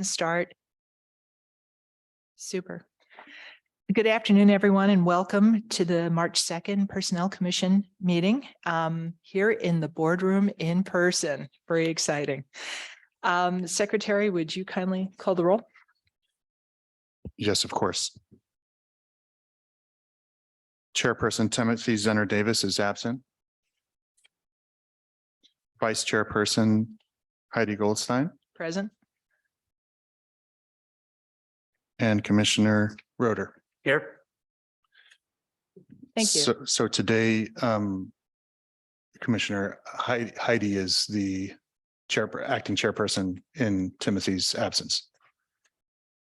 Start. Super. Good afternoon, everyone, and welcome to the March 2nd Personnel Commission meeting here in the boardroom in person. Very exciting. Secretary, would you kindly call the roll? Yes, of course. Chairperson Timothy Zenner Davis is absent. Vice Chairperson Heidi Goldstein Present. and Commissioner Roeder. Here. Thank you. So today, Commissioner Heidi is the acting chairperson in Timothy's absence.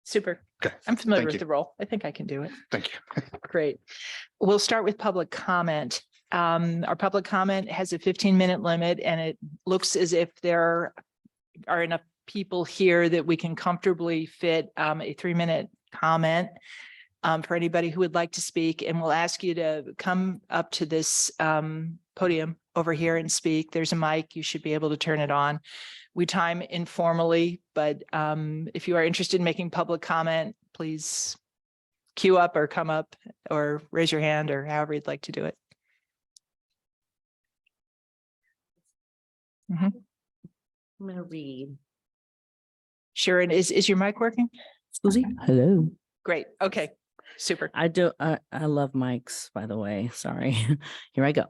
Super. Okay. I'm familiar Thank with you. the role. I think I can do it. Thank you. Great. We'll start with public comment. Our public comment has a 15-minute limit, and it looks as if there are enough people here that we can comfortably fit a 3-minute comment for anybody who would like to speak. And we'll ask you to come up to this podium over here and speak. There's a mic. You should be able to turn it on. We time informally, but if you are interested in making public comment, please queue up or come up or raise your hand or however you'd like to do it. I'm going to read. Sharon, is your mic working? Susie, hello. Great. Okay. Super. I love mics, by the way. Sorry. Here I go.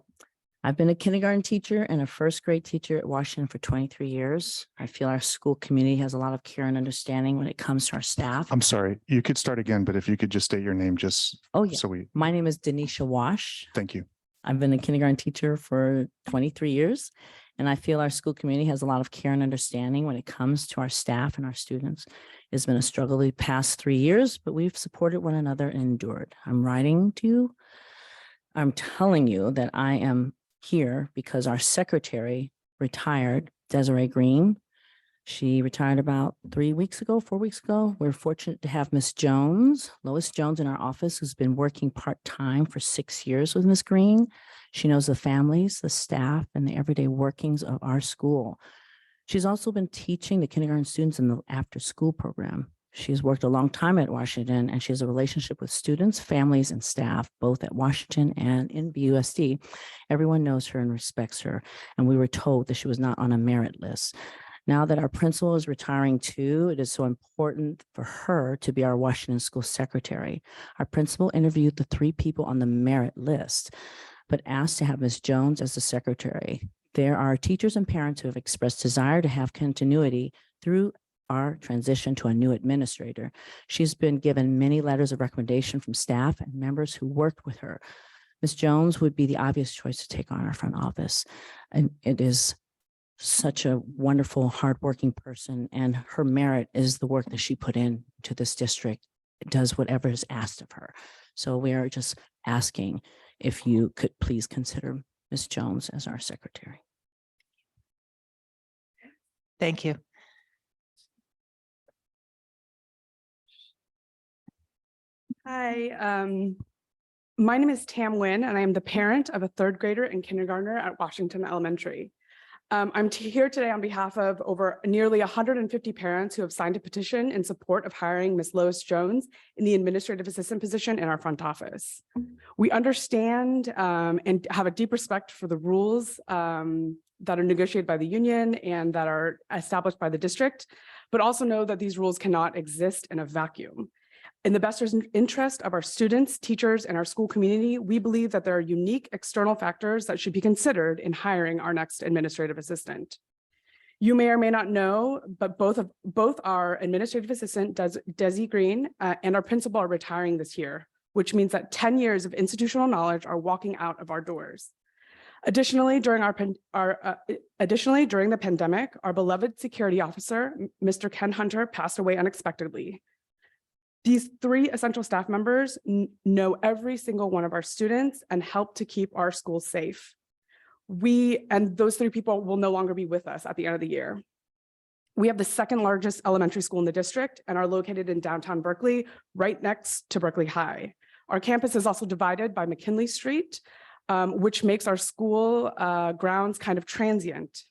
I've been a kindergarten teacher and a first grade teacher at Washington for 23 years. I feel our school community has a lot of care and understanding when it comes to our staff. I'm sorry, you could start again, but if you could just state your name just Oh, yeah. so My name is Denisha Wash. thank you. I've been a kindergarten teacher for 23 years, and I feel our school community has a lot of care and understanding when it comes to our staff and our students. It's been a struggle the past 3 years, but we've supported one another and endured. I'm writing to you. I'm telling you that I am here because our secretary retired, Desiree Green. She retired about 4 weeks ago. We're fortunate to have Miss Jones, Lois Jones, in our office, who's been working part-time for 6 years with Miss Green. She knows the families, the staff, and the everyday workings of our school. She's also been teaching the kindergarten students in the after-school program. She's worked a long time at Washington, and she has a relationship with students, families, and staff, both at Washington and in BUSD. Everyone knows her and respects her, and we were told that she was not on a merit list. Now that our principal is retiring too, it is so important for her to be our Washington school secretary. Our principal interviewed the 3 people on the merit list, but asked to have Ms. Jones as the secretary. There are teachers and parents who have expressed desire to have continuity through our transition to a new administrator. She's been given many letters of recommendation from staff and members who worked with her. Ms. Jones would be the obvious choice to take on our front office. And it is such a wonderful, hardworking person, and her merit is the work that she put in to this district. It does whatever is asked of her. So we are just asking if you could please consider Ms. Jones as our secretary. Thank you. Hi, my name is Tam Nguyen, and I am the parent of a 3rd grader and kindergartner at Washington Elementary. I'm here today on behalf of over nearly 150 parents who have signed a petition in support of hiring Ms. Lois Jones in the administrative assistant position in our front office. We understand and have a deep respect for the rules that are negotiated by the union and that are established by the district, but also know that these rules cannot exist in a vacuum. In the best interest of our students, teachers, and our school community, we believe that there are unique external factors that should be considered in hiring our next administrative assistant. You may or may not know, but both our administrative assistant, Desi Green, and our principal are retiring this year, which means that 10 years of institutional knowledge are walking out of our doors. Additionally, during the pandemic, our beloved security officer, Mr. Ken Hunter, passed away unexpectedly. These 3 essential staff members know every single one of our students and help to keep our schools safe. And those 3 people will no longer be with us at the end of the year. We have the 2nd largest elementary school in the district and are located in downtown Berkeley, right next to Berkeley High. Our campus is also divided by McKinley Street, which makes our school grounds kind of transient.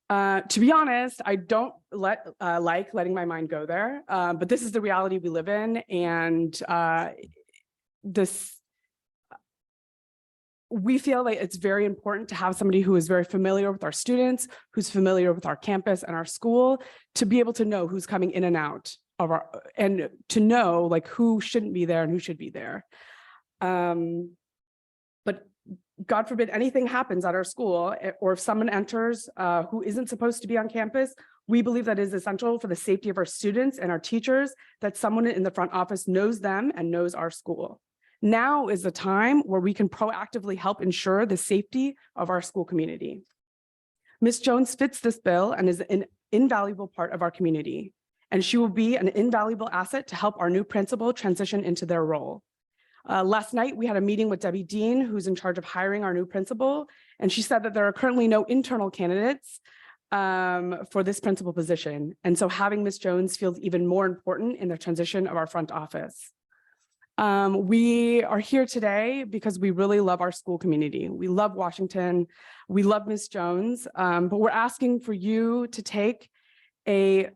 To be honest, I don't like letting my mind go there, but this is the reality we live in, and we feel like it's very important to have somebody who is very familiar with our students, who's familiar with our campus and our school, to be able to know who's coming in and out of our, and to know like who shouldn't be there and who should be there. But God forbid anything happens at our school, or if someone enters who isn't supposed to be on campus, we believe that it is essential for the safety of our students and our teachers that someone in the front office knows them and knows our school. Now is the time where we can proactively help ensure the safety of our school community. Ms. Jones fits this bill and is an invaluable part of our community, and she will be an invaluable asset to help our new principal transition into their role. Last night, we had a meeting with Debbie Dean, who's in charge of hiring our new principal, and she said that there are currently no internal candidates for this principal position. And so having Ms. Jones feels even more important in the transition of our front office. We are here today because we really love our school community. We love Washington. We love Ms. Jones, but we're asking for you to take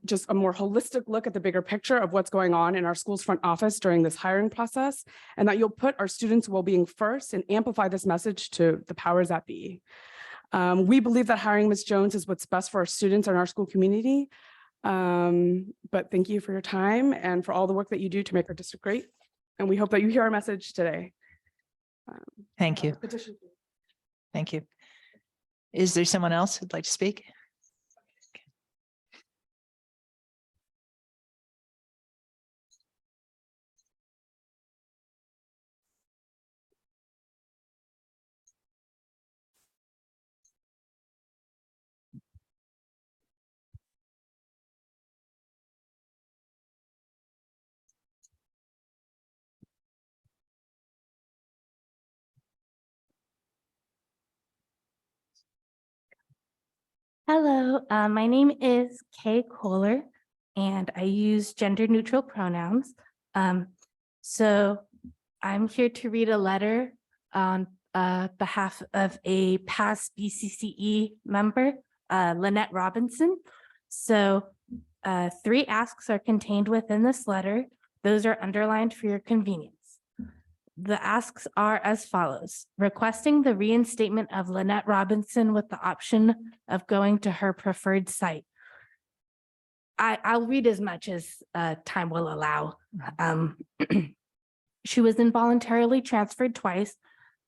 just a more holistic look at the bigger picture of what's going on in our school's front office during this hiring process, and that you'll put our students' well-being first and amplify this message to the powers that be. We believe that hiring Ms. Jones is what's best for our students and our school community. But thank you for your time and for all the work that you do to make our district great. And we hope that you hear our message today. Thank you. Petition. Thank you. Is there someone else who'd like to speak? Hello, my name is Kay Kohler, and I use gender neutral pronouns. So I'm here to read a letter on behalf of a past BCCE member, Lynette Robinson. So 3 asks are contained within this letter. Those are underlined for your convenience. The asks are as follows: requesting the reinstatement of Lynette Robinson with the option of going to her preferred site. I'll read as much as time will allow. She was involuntarily transferred twice.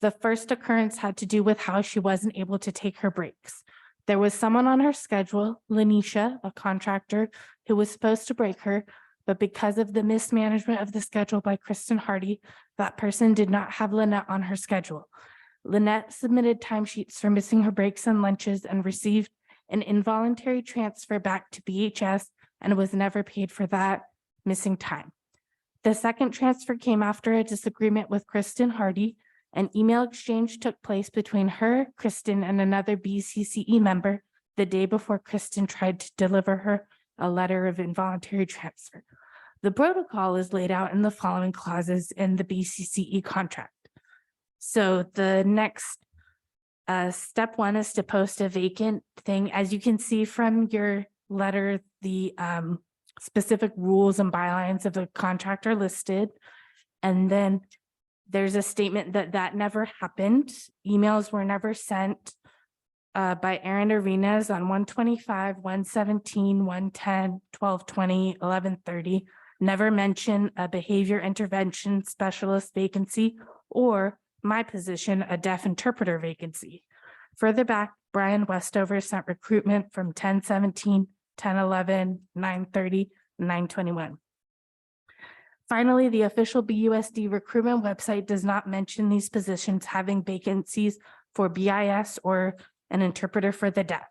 The first occurrence had to do with how she wasn't able to take her breaks. There was someone on her schedule, Lanisha, a contractor, who was supposed to break her, but because of the mismanagement of the schedule by Kristen Hardy, that person did not have Lynette on her schedule. Lynette submitted timesheets for missing her breaks and lunches and received an involuntary transfer back to BHS and was never paid for that missing time. The second transfer came after a disagreement with Kristen Hardy. An email exchange took place between her, Kristen, and another BCCE member the day before Kristen tried to deliver her a letter of involuntary transfer. The protocol is laid out in the following clauses in the BCCE contract. So the next step 1 is to post a vacant thing. As you can see from your letter, the specific rules and bylines of the contract are listed. And then there's a statement that that never happened. Emails were never sent by Aaron Arenas on 125, 117, 110, 1220, 1130. Never mention a behavior intervention specialist vacancy or my position, a deaf interpreter vacancy. Further back, Brian Westover sent recruitment from 1017, 1011, 930, 921. Finally, the official BUSD recruitment website does not mention these positions having vacancies for BIS or an interpreter for the deaf.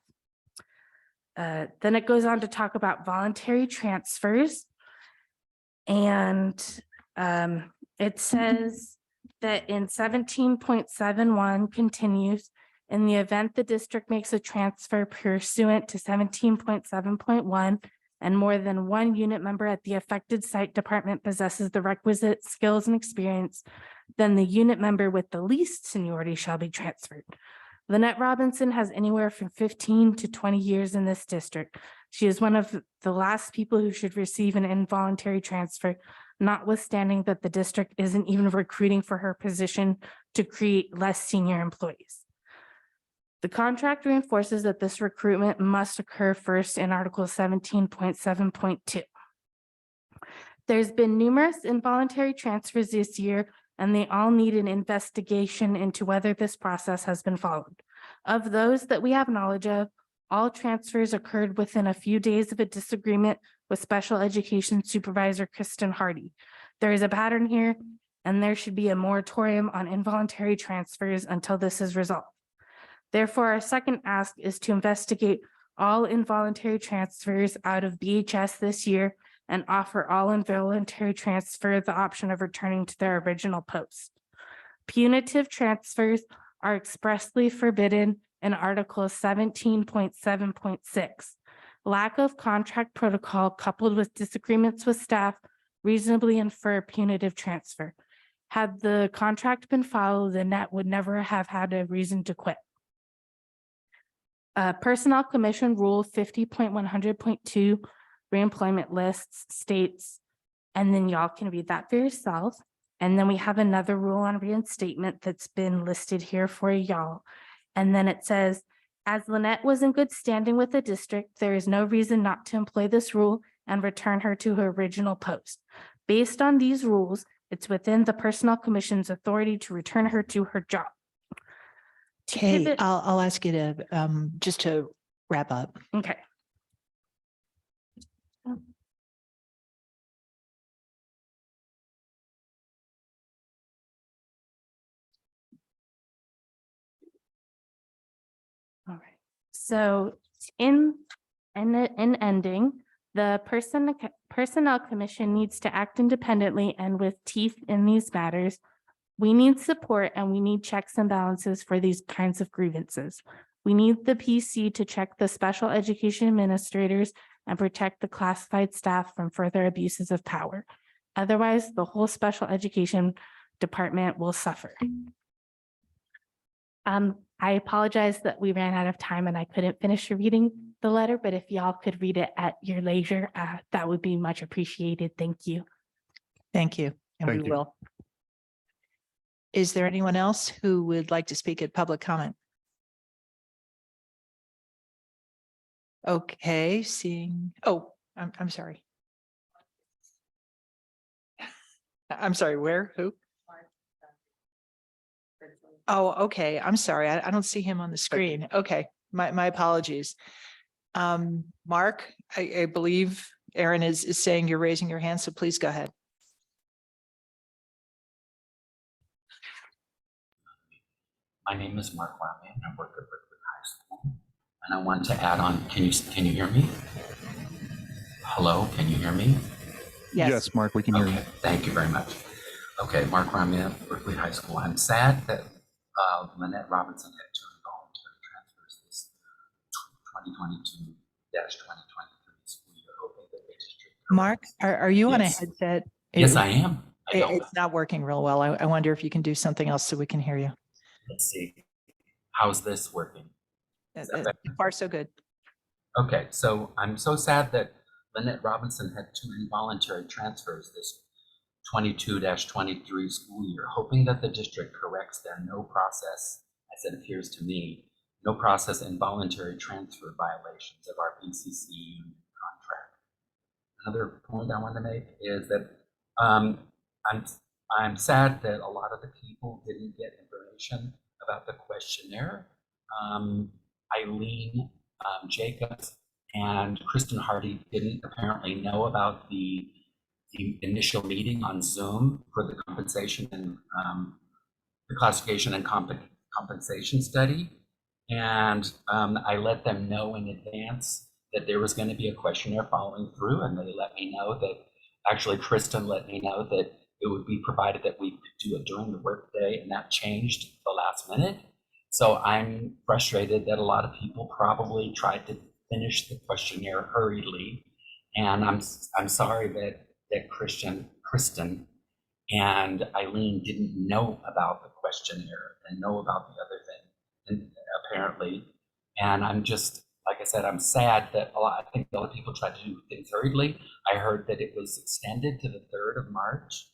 Then it goes on to talk about voluntary transfers. And it says that in 17.71 continues, in the event the district makes a transfer pursuant to 17.7.1 and more than one unit member at the affected site department possesses the requisite skills and experience, then the unit member with the least seniority shall be transferred. Lynette Robinson has anywhere from 15 to 20 years in this district. She is one of the last people who should receive an involuntary transfer, notwithstanding that the district isn't even recruiting for her position to create less senior employees. The contract reinforces that this recruitment must occur first in Article 17.7.2. There's been numerous involuntary transfers this year, and they all need an investigation into whether this process has been followed. Of those that we have knowledge of, all transfers occurred within a few days of a disagreement with Special Education Supervisor Kristen Hardy. There is a pattern here, and there should be a moratorium on involuntary transfers until this is resolved. Therefore, our second ask is to investigate all involuntary transfers out of BHS this year and offer all involuntary transfer the option of returning to their original post. Punitive transfers are expressly forbidden in Article 17.7.6. Lack of contract protocol coupled with disagreements with staff reasonably infer punitive transfer. Had the contract been followed, the net would never have had a reason to quit. Personnel Commission Rule 50.100.2 reemployment lists states, and then y'all can read that for yourself. And then we have another rule on reinstatement that's been listed here for y'all. And then it says, as Lynette was in good standing with the district, there is no reason not to employ this rule and return her to her original post. Based on these rules, it's within the Personnel Commission's authority to return her to her job. To Okay, pivot- I'll ask you to just to wrap up. Okay. All right, so in ending, the Personnel Commission needs to act independently and with teeth in these matters. We need support and we need checks and balances for these kinds of grievances. We need the PC to check the special education administrators and protect the classified staff from further abuses of power. Otherwise, the whole special education department will suffer. I apologize that we ran out of time and I couldn't finish reading the letter, but if y'all could read it at your leisure, that would be much appreciated. Thank you. Thank you, and Thank we you. will. Is there anyone else who would like to speak at public comment? Okay, seeing, oh, I'm sorry. I'm sorry, where, who? Oh, okay, I'm sorry, I don't see him on the screen. Okay, my apologies. Mark, I believe Aaron is saying you're raising your hand, so please go ahead. My name is Mark Rami and I work at Berkeley High School. And I want to add on, can you hear me? Hello, can you hear me? Yes, Mark, we can hear you. Okay, thank you very much. Okay, Mark Rami at Berkeley High School. I'm sad that Lynette Robinson had two involuntary transfers this 2022-2023 school year. Hoping that the district. Mark, are you on a Yes. headset? Yes, I am. I don't. It's not working real well. I wonder if you can do something else so we can hear you. Let's see. How's this working? So far, so good. Okay, so I'm so sad that Lynette Robinson had two involuntary transfers this 22-23 school year, hoping that the district corrects their no process, as it appears to me, no process involuntary transfer violations of our PCC contract. Another point I want to make is that I'm sad that a lot of the people didn't get information about the questionnaire. Eileen Jacobs and Kristen Hardy didn't apparently know about the initial meeting on Zoom for the compensation and the classification and compensation study. And I let them know in advance that there was going to be a questionnaire following through, and they let me know that, actually Kristen let me know that it would be provided that we could do it during the workday, and that changed the last minute. So I'm frustrated that a lot of people probably tried to finish the questionnaire hurriedly. And I'm sorry that Kristen and Eileen didn't know about the questionnaire and know about the other thing. apparently. And I'm just, like I said, I'm sad that I think a lot of people try to do things hurriedly. I heard that it was extended to the 3rd of March,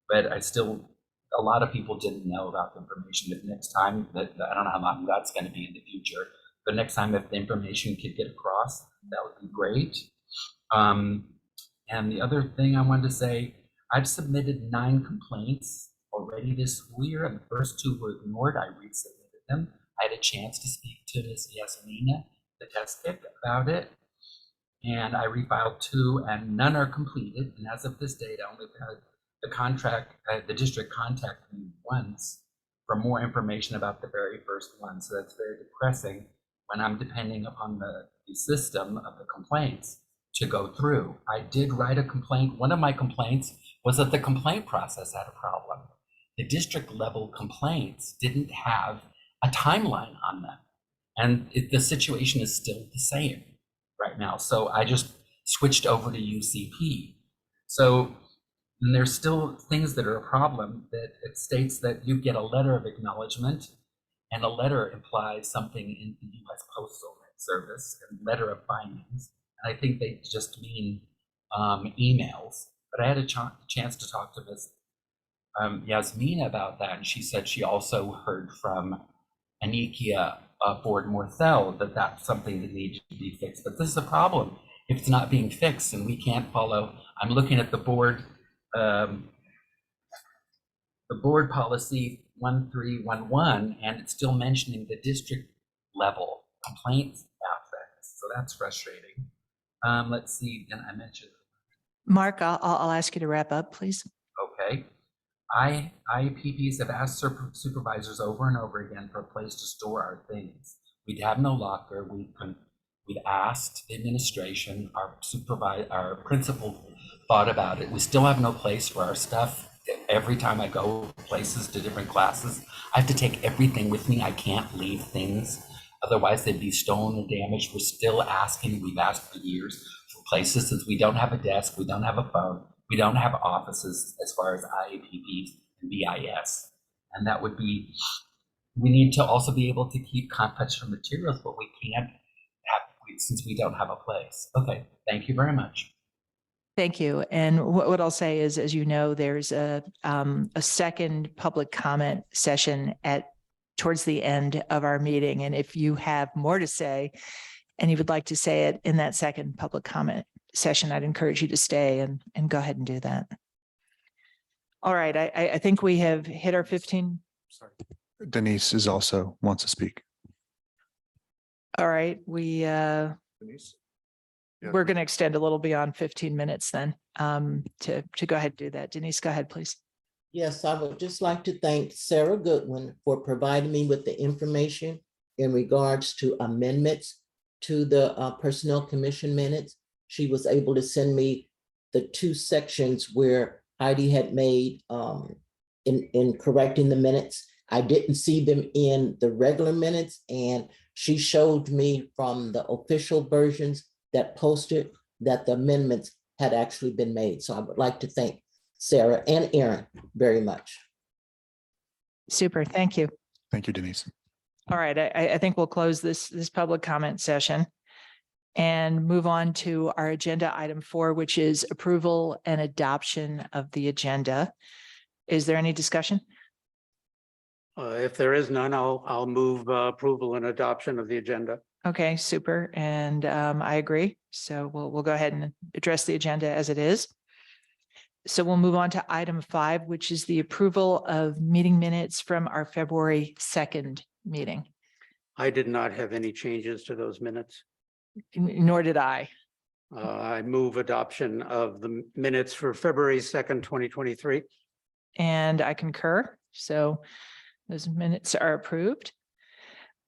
but a lot of people didn't know about the information. But next time, I don't know how long that's going to be in the future, but next time if the information could get across, that would be great. And the other thing I wanted to say, I've submitted 9 complaints already this school year, and the first 2 were ignored. I resubmitted them. I had a chance to speak to Ms. Yasmina, the test pick, about it, and I refiled 2, and none are completed. And as of this date, I only had the district contact me once for more information about the very first one. So that's very depressing when I'm depending upon the system of the complaints to go through. I did write a complaint. One of my complaints was that the complaint process had a problem. The district level complaints didn't have a timeline on them. And the situation is still the same right now. So I just switched over to UCP. So there's still things that are a problem, that it states that you get a letter of acknowledgement, and a letter implies something in the US Postal Service, and letter of findings. And I think they just mean emails. But I had a chance to talk to Ms. Yasmina about that, and she said she also heard from Anikia Ford Morthell that that's something that needs to be fixed. But this is a problem if it's not being fixed, and we can't follow. I'm looking at the board policy 1311, and it's still mentioning the district level complaints aspects. So that's frustrating. Let's see, and I mentioned. Mark, I'll ask you to wrap up, please. Okay. IEPPs have asked supervisors over and over again for a place to store our things. We'd have no locker. We'd asked the administration, our principal thought about it. We still have no place for our stuff. Every time I go places to different classes, I have to take everything with me. I can't leave things. Otherwise they'd be stolen or damaged. We're still asking, we've asked for years, for places, since we don't have a desk, we don't have a phone, we don't have offices as far as IEPPs and BIS. And that would be, we need to also be able to keep confidential materials, but we can't have, since we don't have a place. Okay, thank you very much. Thank you. And what I'll say is, as you know, there's a second public comment session towards the end of our meeting. And if you have more to say and you would like to say it in that second public comment session, I'd encourage you to stay and go ahead and do that. All right. I think we have hit our 15. Sorry. Denise wants to speak. All right. Denise? Yeah. We're going to extend a little beyond 15 minutes then to go ahead and do that. Denise, go ahead, please. Yes, I would just like to thank Sarah Goodwin for providing me with the information in regards to amendments to the Personnel Commission minutes. She was able to send me the 2 sections where Heidi had made in correcting the minutes. I didn't see them in the regular minutes, and she showed me from the official versions that posted that the amendments had actually been made. So I would like to thank Sarah and Aaron very much. Super. Thank you. Thank you, Denise. All right. I think we'll close this public comment session and move on to our agenda item 4, which is approval and adoption of the agenda. Is there any discussion? If there is none, I'll move approval and adoption of the agenda. Okay, super. And I agree. So we'll go ahead and address the agenda as it is. So we'll move on to item 5, which is the approval of meeting minutes from our February 2nd meeting. I did not have any changes to those minutes. Nor did I. I move adoption of the minutes for February 2nd, 2023. And I concur. So those minutes are approved.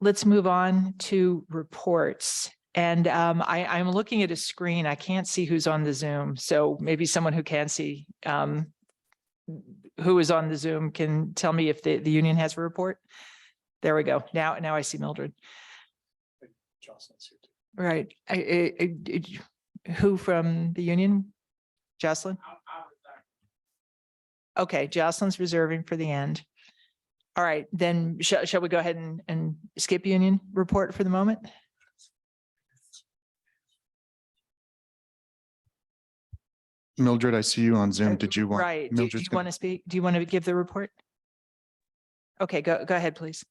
Let's move on to reports. And I'm looking at a screen. I can't see who's on the Zoom. So maybe someone who can see who is on the Zoom can tell me if the union has a report. There we go. Now I see Mildred. Right. Who from the union? Jocelyn? Okay, Jocelyn's reserving for the end. All right, then shall we go ahead and skip union report for the moment? Mildred, I see you on Zoom. Did you want? Right. Do you Mildred's want to speak? Do you want to give the report? Okay, go ahead, please.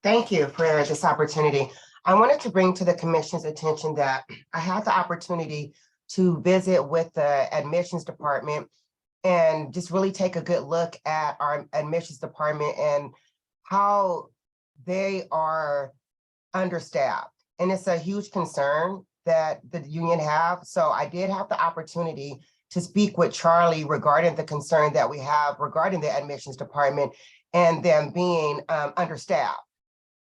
Thank you for this opportunity. I wanted to bring to the commission's attention that I had the opportunity to visit with the admissions department and just really take a good look at our admissions department and how they are understaffed. And it's a huge concern that the union have. So I did have the opportunity to speak with Charlie regarding the concern that we have regarding the admissions department and them being understaffed.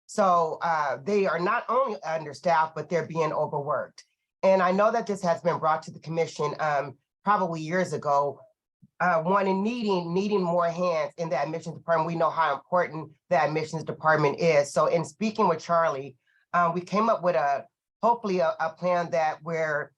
So they are not only understaffed, but they're being overworked. And I know that this has been brought to the commission probably years ago, needing more hands in the admissions department. We know how important the admissions department is. So in speaking with Charlie, we came up with hopefully a plan that where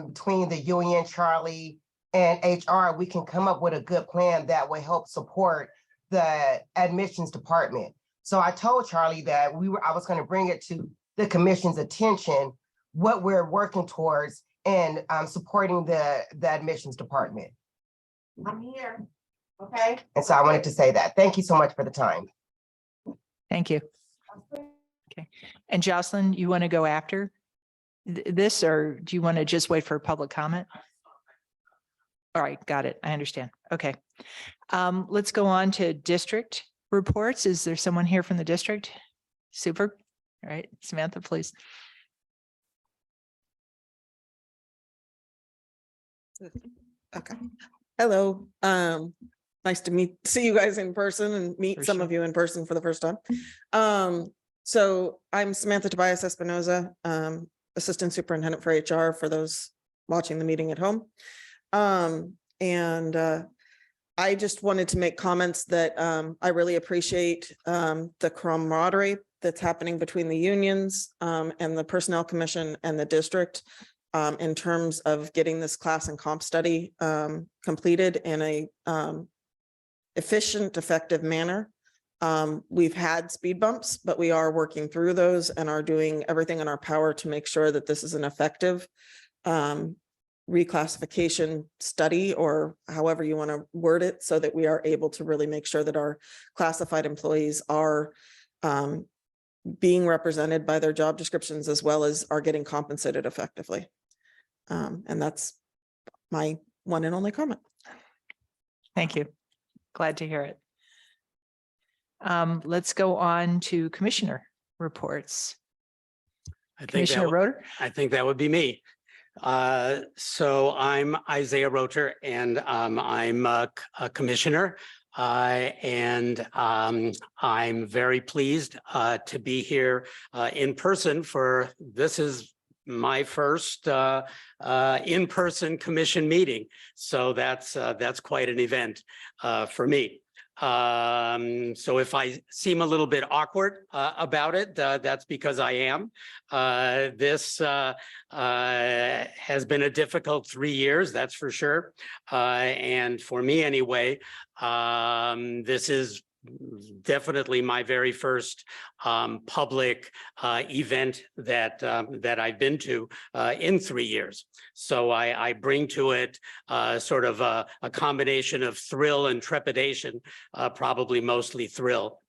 between the union, Charlie, and HR, we can come up with a good plan that will help support the admissions department. So I told Charlie that I was going to bring it to the commission's attention, what we're working towards and supporting the admissions department. I'm here, okay? And so I wanted to say that. Thank you so much for the time. Thank you. Okay. And Jocelyn, you want to go after this, or do you want to just wait for public comment? All right, got it. I understand. Okay. Let's go on to district reports. Is there someone here from the district? Super. All right, Samantha, please. Okay. Hello. Nice to see you guys in person and meet For some sure. of you in person for the first time. So I'm Samantha Tobias Espinoza, Assistant Superintendent for HR for those watching the meeting at home. I just wanted to make comments that I really appreciate the camaraderie that's happening between the unions and the Personnel Commission and the district in terms of getting this class and comp study completed in a efficient, effective manner. We've had speed bumps, but we are working through those and are doing everything in our power to make sure that this is an effective reclassification study, or however you want to word it, so that we are able to really make sure that our classified employees are being represented by their job descriptions as well as are getting compensated effectively. And that's my one and only comment. Thank you. Glad to hear it. Let's go on to commissioner reports. Commissioner Roeder. I think that would be me. So I'm Isaiah Roter, and I'm a commissioner. And I'm very pleased to be here in person for this is my first in-person commission meeting. So that's quite an event for me. So if I seem a little bit awkward about it, that's because I am. This has been a difficult 3 years, that's for sure. And for me anyway, this is definitely my very first public event that I've been to in 3 years. So I bring to it sort of a combination of thrill and trepidation, probably mostly thrill.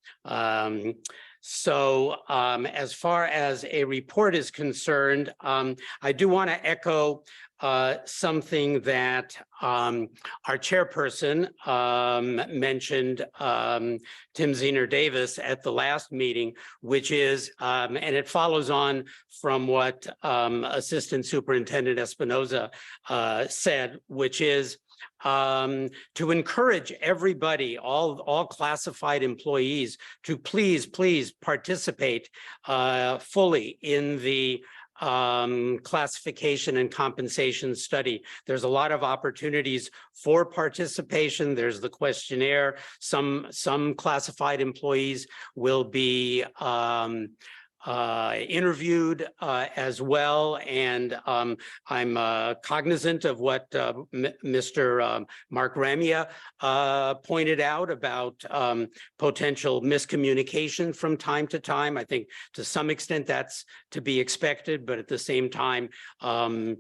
So as far as a report is concerned, I do want to echo something that our chairperson mentioned, Tim Zener Davis, at the last meeting, which is, and it follows on from what Assistant Superintendent Espinoza said, which is to encourage everybody, all classified employees, to please participate fully in the classification and compensation study. There's a lot of opportunities for participation. There's the questionnaire. Some classified employees will be interviewed as well. And I'm cognizant of what Mr. Mark Ramia pointed out about potential miscommunication from time to time. I think to some extent that's to be expected, but at the same time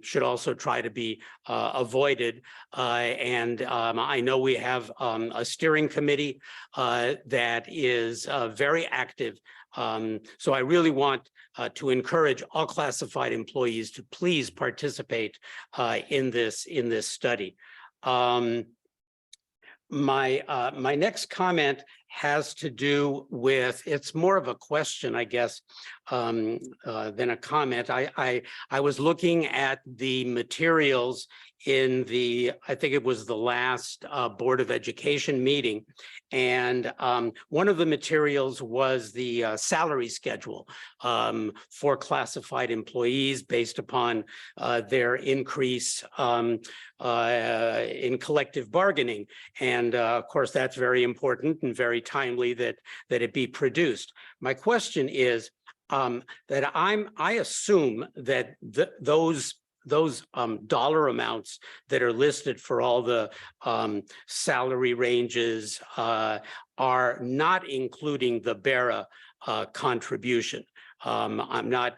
should also try to be avoided. And I know we have a steering committee that is very active. So I really want to encourage all classified employees to please participate in this study. My next comment has to do with, it's more of a question, I guess, than a comment. I was looking at the materials in the, I think it was the last Board of Education meeting. And one of the materials was the salary schedule for classified employees based upon their increase in collective bargaining. And of course, that's very important and very timely that it be produced. My question is that I assume that those dollar amounts that are listed for all the salary ranges are not including the BERA contribution. That's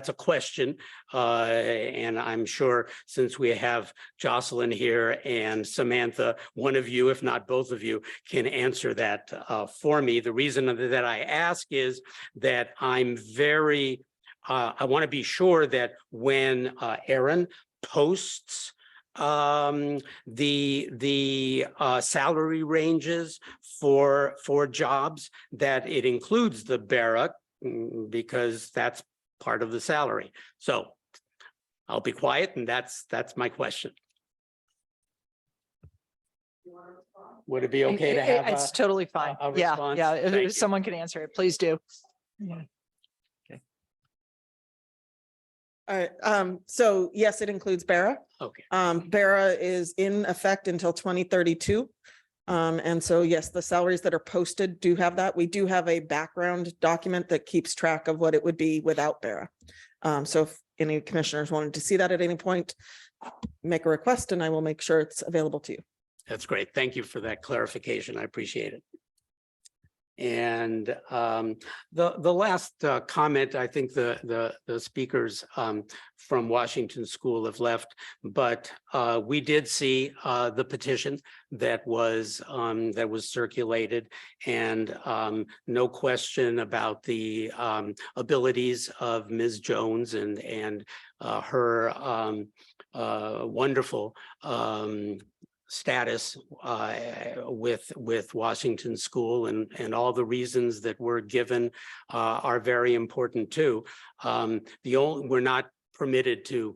a question. And I'm sure since we have Jocelyn here and Samantha, one of you, if not both of you, can answer that for me. The reason that I ask is that I'm very, I want to be sure that when Erin posts the salary ranges for jobs, that it includes the BERA, because that's part of the salary. So I'll be quiet, and that's my question. Would it be okay to have It's totally fine. a Yeah, response? yeah. Thank you. If someone can answer it, please do. Yeah. All right, so yes, it includes BERA. Okay. BERA is in effect until 2032. And so, yes, the salaries that are posted do have that. We do have a background document that keeps track of what it would be without BERA. So if any commissioners wanted to see that at any point, make a request and I will make sure it's available to you. That's great. Thank you for that clarification. I appreciate it. And the last comment, I think the speakers from Washington School have left, but we did see the petition that was circulated, and no question about the abilities of Ms. Jones and her wonderful status with Washington School, and all the reasons that were given are very important too. We're not permitted to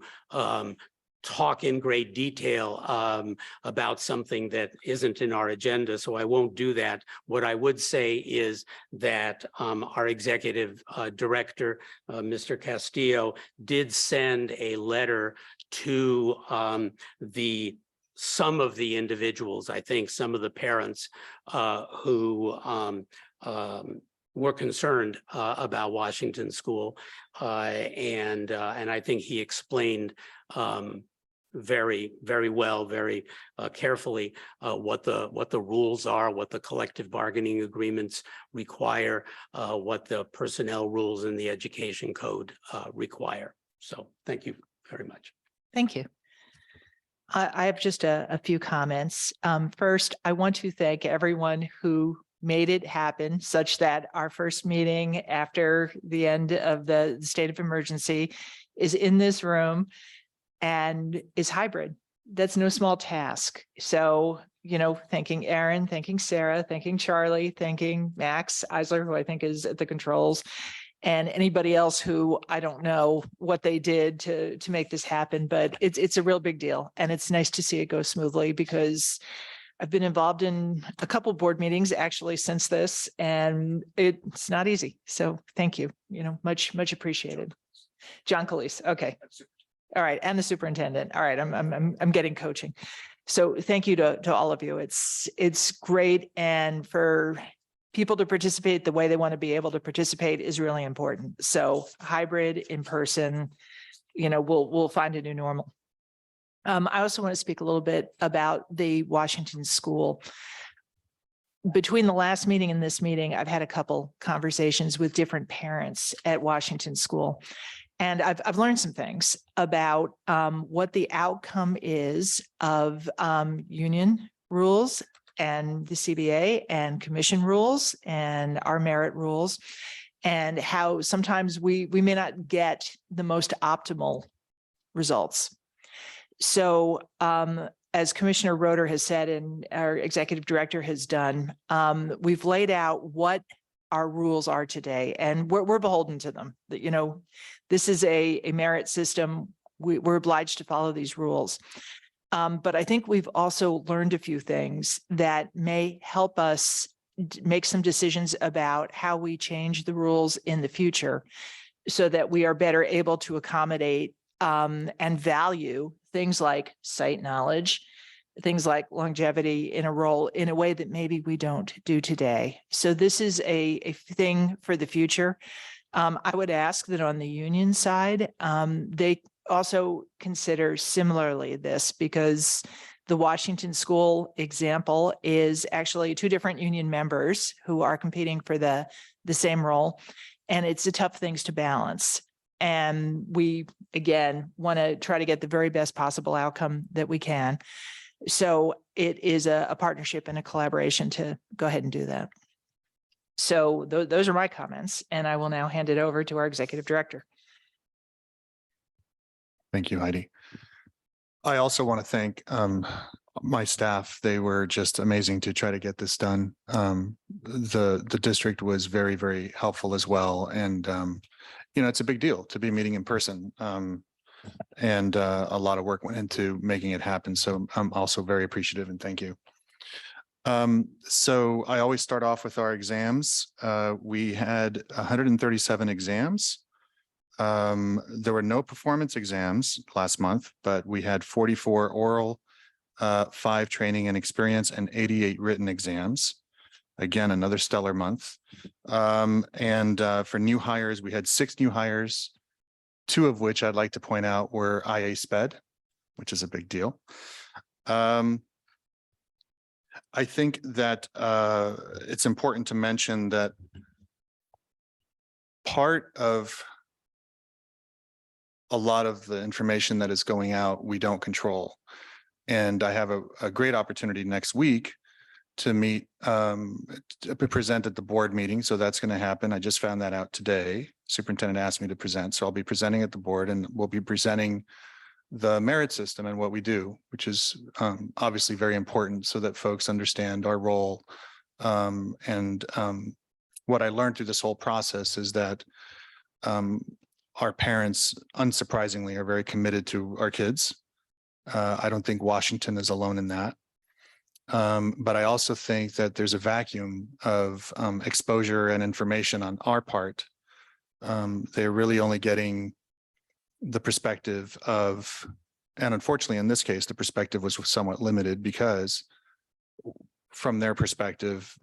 talk in great detail about something that isn't in our agenda, so I won't do that. What I would say is that our executive director, Mr. Castillo, did send a letter to some of the individuals, I think some of the parents who were concerned about Washington School, and I think he explained very, very well, very carefully what the rules are, what the collective bargaining agreements require, what the personnel rules in the education code require. So thank you very much. Thank you. I have just a few comments. First, I want to thank everyone who made it happen such that our first meeting after the end of the state of emergency is in this room and is hybrid. That's no small task. So, thanking Erin, thanking Sarah, thanking Charlie, thanking Max Eisler, who I think is at the controls, and anybody else who I don't know what they did to make this happen, but it's a real big deal. And it's nice to see it go smoothly, because I've been involved in a couple board meetings actually since this, and it's not easy. So thank you, much appreciated. John Calise. Okay. All right. And the superintendent. All right. I'm getting coaching. So thank you to all of you. It's great. And for people to participate the way they want to be able to participate is really important. So hybrid, in person, we'll find a new normal. I also want to speak a little bit about the Washington School. Between the last meeting and this meeting, I've had a couple conversations with different parents at Washington School. And I've learned some things about what the outcome is of union rules and the CBA and commission rules and our merit rules, and how sometimes we may not get the most optimal results. So as Commissioner Roeder has said, and our executive director has done, we've laid out what our rules are today, and we're beholden to them. That, this is a merit system. We're obliged to follow these rules. But I think we've also learned a few things that may help us make some decisions about how we change the rules in the future so that we are better able to accommodate and value things like site knowledge, things like longevity in a role in a way that maybe we don't do today. So this is a thing for the future. I would ask that on the union side, they also consider similarly this, because the Washington School example is actually two different union members who are competing for the same role. And it's a tough things to balance. And we, again, want to try to get the very best possible outcome that we can. So it is a partnership and a collaboration to go ahead and do that. So those are my comments, and I will now hand it over to our executive director. Thank you, Heidi. I also want to thank my staff. They were just amazing to try to get this done. The district was very, very helpful as well. And, it's a big deal to be meeting in person. And a lot of work went into making it happen. So I'm also very appreciative and thank you. So I always start off with our exams. We had 137 exams. There were no performance exams last month, but we had 44 oral, 5 training and experience, and 88 written exams. Again, another stellar month. And for new hires, we had 6 new hires, 2 of which I'd like to point out were IA SPED, which is a big deal. I think that it's important to mention that part of a lot of the information that is going out, we don't control. And I have a great opportunity next week to meet, to present at the board meeting. So that's going to happen. I just found that out today. Superintendent asked me to present. So I'll be presenting at the board, and we'll be presenting the merit system and what we do, which is obviously very important so that folks understand our role. And what I learned through this whole process is that our parents, unsurprisingly, are very committed to our kids. I don't think Washington is alone in that. But I also think that there's a vacuum of exposure and information on our part. They're really only getting the perspective of, and unfortunately in this case, the perspective was somewhat limited because from their perspective,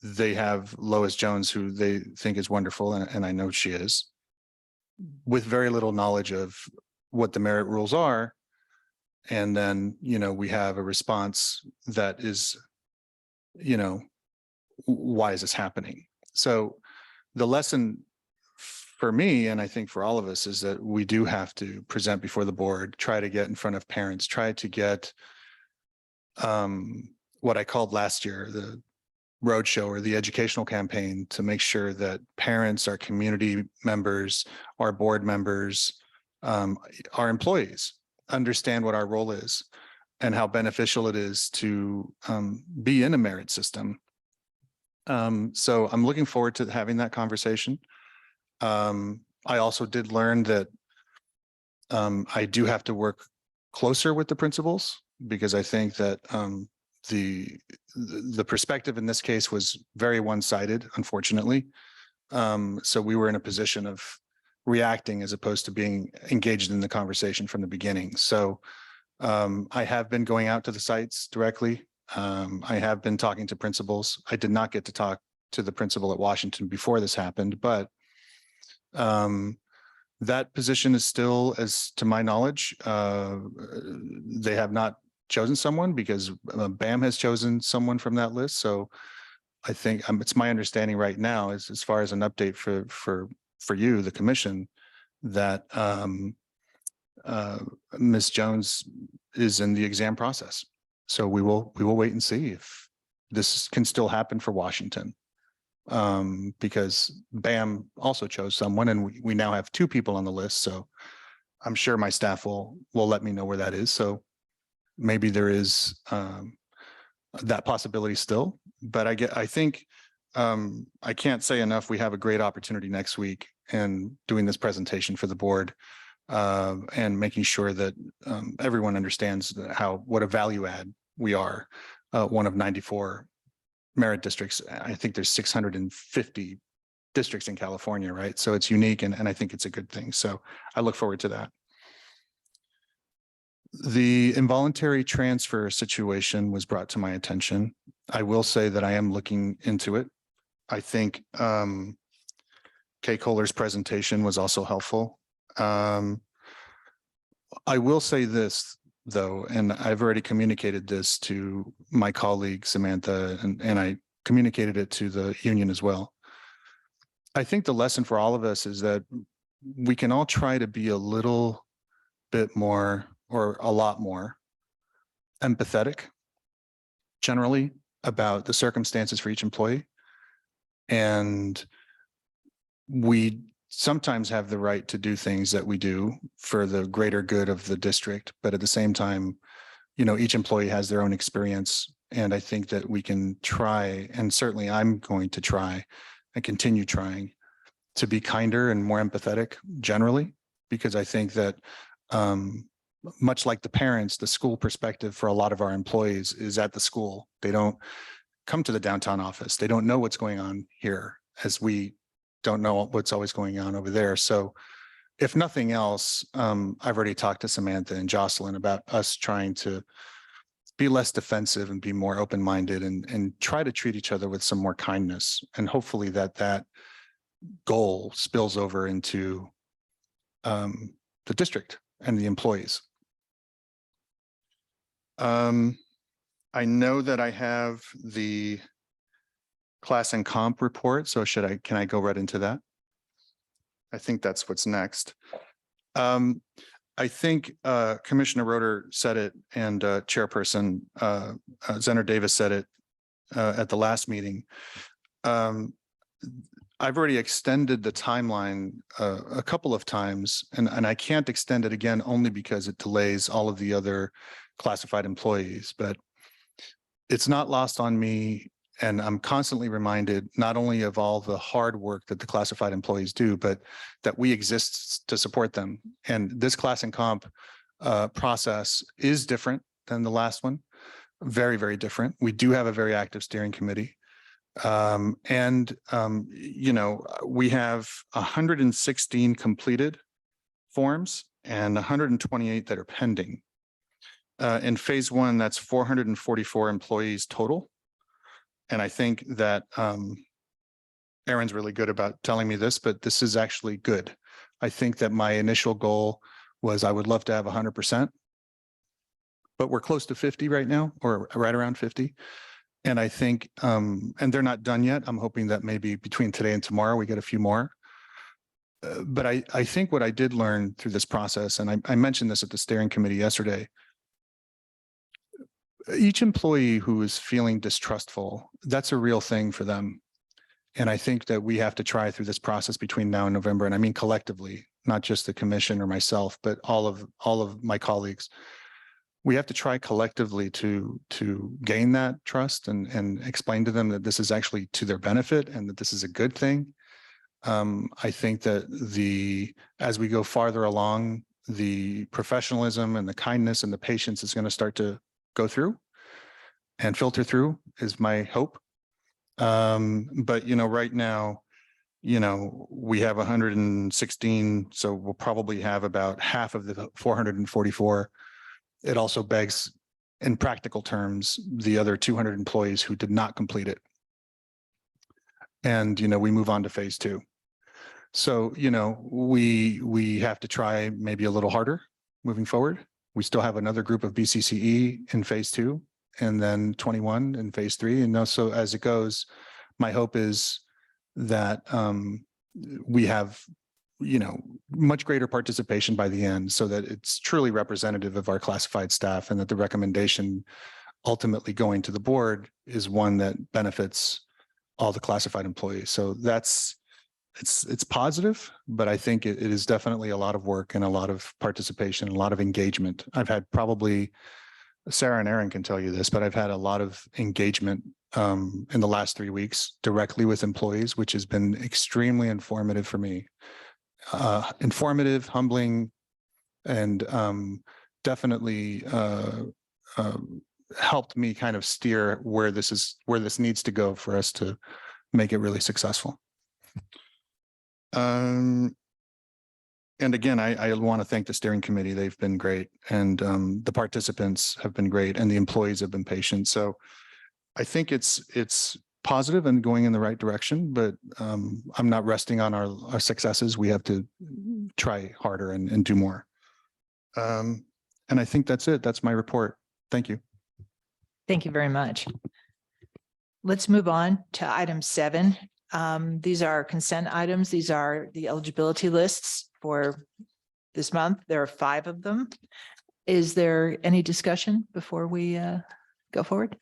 they have Lois Jones, who they think is wonderful, and I know she is, with very little knowledge of what the merit rules are. And then, we have a response that is, why is this happening? So the lesson for me, and I think for all of us, is that we do have to present before the board, try to get in front of parents, try to get what I called last year, the roadshow or the educational campaign, to make sure that parents, our community members, our board members, our employees understand what our role is and how beneficial it is to be in a merit system. So I'm looking forward to having that conversation. I also did learn that I do have to work closer with the principals, because I think that the perspective in this case was very one-sided, unfortunately. So we were in a position of reacting as opposed to being engaged in the conversation from the beginning. So I have been going out to the sites directly. I have been talking to principals. I did not get to talk to the principal at Washington before this happened, but that position is still, as to my knowledge, they have not chosen someone because BAM has chosen someone from that list. So I think it's my understanding right now, as far as an update for you, the commission, that Ms. Jones is in the exam process. So we will wait and see if this can still happen for Washington. Because BAM also chose someone, and we now have 2 people on the list. So I'm sure my staff will let me know where that is. So maybe there is that possibility still, but I think I can't say enough. We have a great opportunity next week and doing this presentation for the board and making sure that everyone understands what a value add we are. One of 94 merit districts. I think there's 650 districts in California, right? So it's unique, and I think it's a good thing. So I look forward to that. The involuntary transfer situation was brought to my attention. I will say that I am looking into it. I think Kay Kohler's presentation was also helpful. I will say this, though, and I've already communicated this to my colleague Samantha, and I communicated it to the union as well. I think the lesson for all of us is that we can all try to be a little bit more, or a lot more, empathetic generally about the circumstances for each employee. And we sometimes have the right to do things that we do for the greater good of the district, but at the same time, each employee has their own experience. And I think that we can try, and certainly I'm going to try and continue trying to be kinder and more empathetic generally, because I think that much like the parents, the school perspective for a lot of our employees is at the school. They don't come to the downtown office. They don't know what's going on here, as we don't know what's always going on over there. So if nothing else, I've already talked to Samantha and Jocelyn about us trying to be less defensive and be more open-minded and try to treat each other with some more kindness. And hopefully that goal spills over into the district and the employees. I know that I have the class and comp report. So can I go right into that? I think that's what's next. I think Commissioner Roeder said it, and Chairperson Zener Davis said it at the last meeting. I've already extended the timeline a couple of times, and I can't extend it again only because it delays all of the other classified employees, but it's not lost on me. And I'm constantly reminded not only of all the hard work that the classified employees do, but that we exist to support them. And this class and comp process is different than the last one. Very, very different. We do have a very active steering committee. We have 116 completed forms and 128 that are pending. In phase 1, that's 444 employees total. And I think that Aaron's really good about telling me this, but this is actually good. I think that my initial goal was I would love to have 100%, but we're close to 50 right now, or right around 50. And I think, and they're not done yet. I'm hoping that maybe between today and tomorrow, we get a few more. But I think what I did learn through this process, and I mentioned this at the steering committee yesterday, each employee who is feeling distrustful, that's a real thing for them. And I think that we have to try through this process between now and November. And I mean, collectively, not just the commission or myself, but all of my colleagues. We have to try collectively to gain that trust and explain to them that this is actually to their benefit and that this is a good thing. I think that as we go farther along, the professionalism and the kindness and the patience is going to start to go through and filter through, is my hope. But right now, we have 116, so we'll probably have about half of the 444. It also begs, in practical terms, the other 200 employees who did not complete it. And, we move on to phase two. So, we have to try maybe a little harder moving forward. We still have another group of BCCE in phase two, and then 21 in phase three. And also as it goes, my hope is that we have, much greater participation by the end, so that it's truly representative of our classified staff, and that the recommendation ultimately going to the board is one that benefits all the classified employees. So it's positive, but I think it is definitely a lot of work and a lot of participation, a lot of engagement. I've had probably, Sarah and Aaron can tell you this, but I've had a lot of engagement in the last 3 weeks directly with employees, which has been extremely informative for me. Informative, humbling, and definitely helped me kind of steer where this needs to go for us to make it really successful. And again, I want to thank the steering committee. They've been great, and the participants have been great, and the employees have been patient. So I think it's positive and going in the right direction, but I'm not resting on our successes. We have to try harder and do more. And I think that's it. That's my report. Thank you. Thank you very much. Let's move on to item 7. These are consent items. These are the eligibility lists for this month. There are 5 of them. Is there any discussion before we go forward?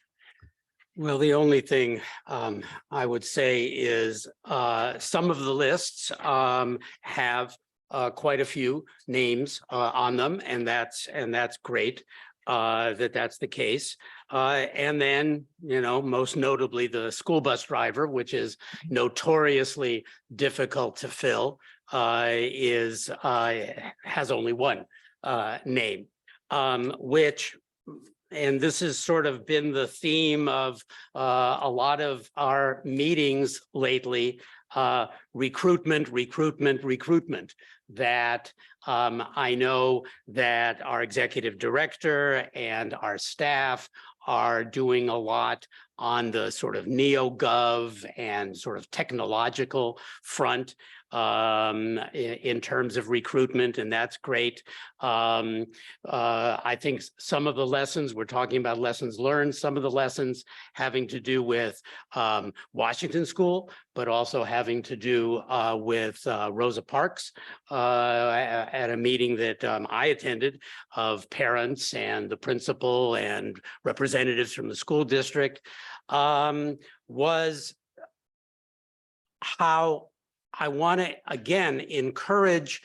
Well, the only thing I would say is some of the lists have quite a few names on them, and that's great that's the case. And then, most notably the school bus driver, which is notoriously difficult to fill, has only one name, which. And this has sort of been the theme of a lot of our meetings lately, recruitment, that I know that our executive director and our staff are doing a lot on the sort of NeoGov and sort of technological front in terms of recruitment, and that's great. I think some of the lessons, we're talking about lessons learned, some of the lessons having to do with Washington School, but also having to do with Rosa Parks at a meeting that I attended of parents and the principal and representatives from the school district, was how I want to, again, encourage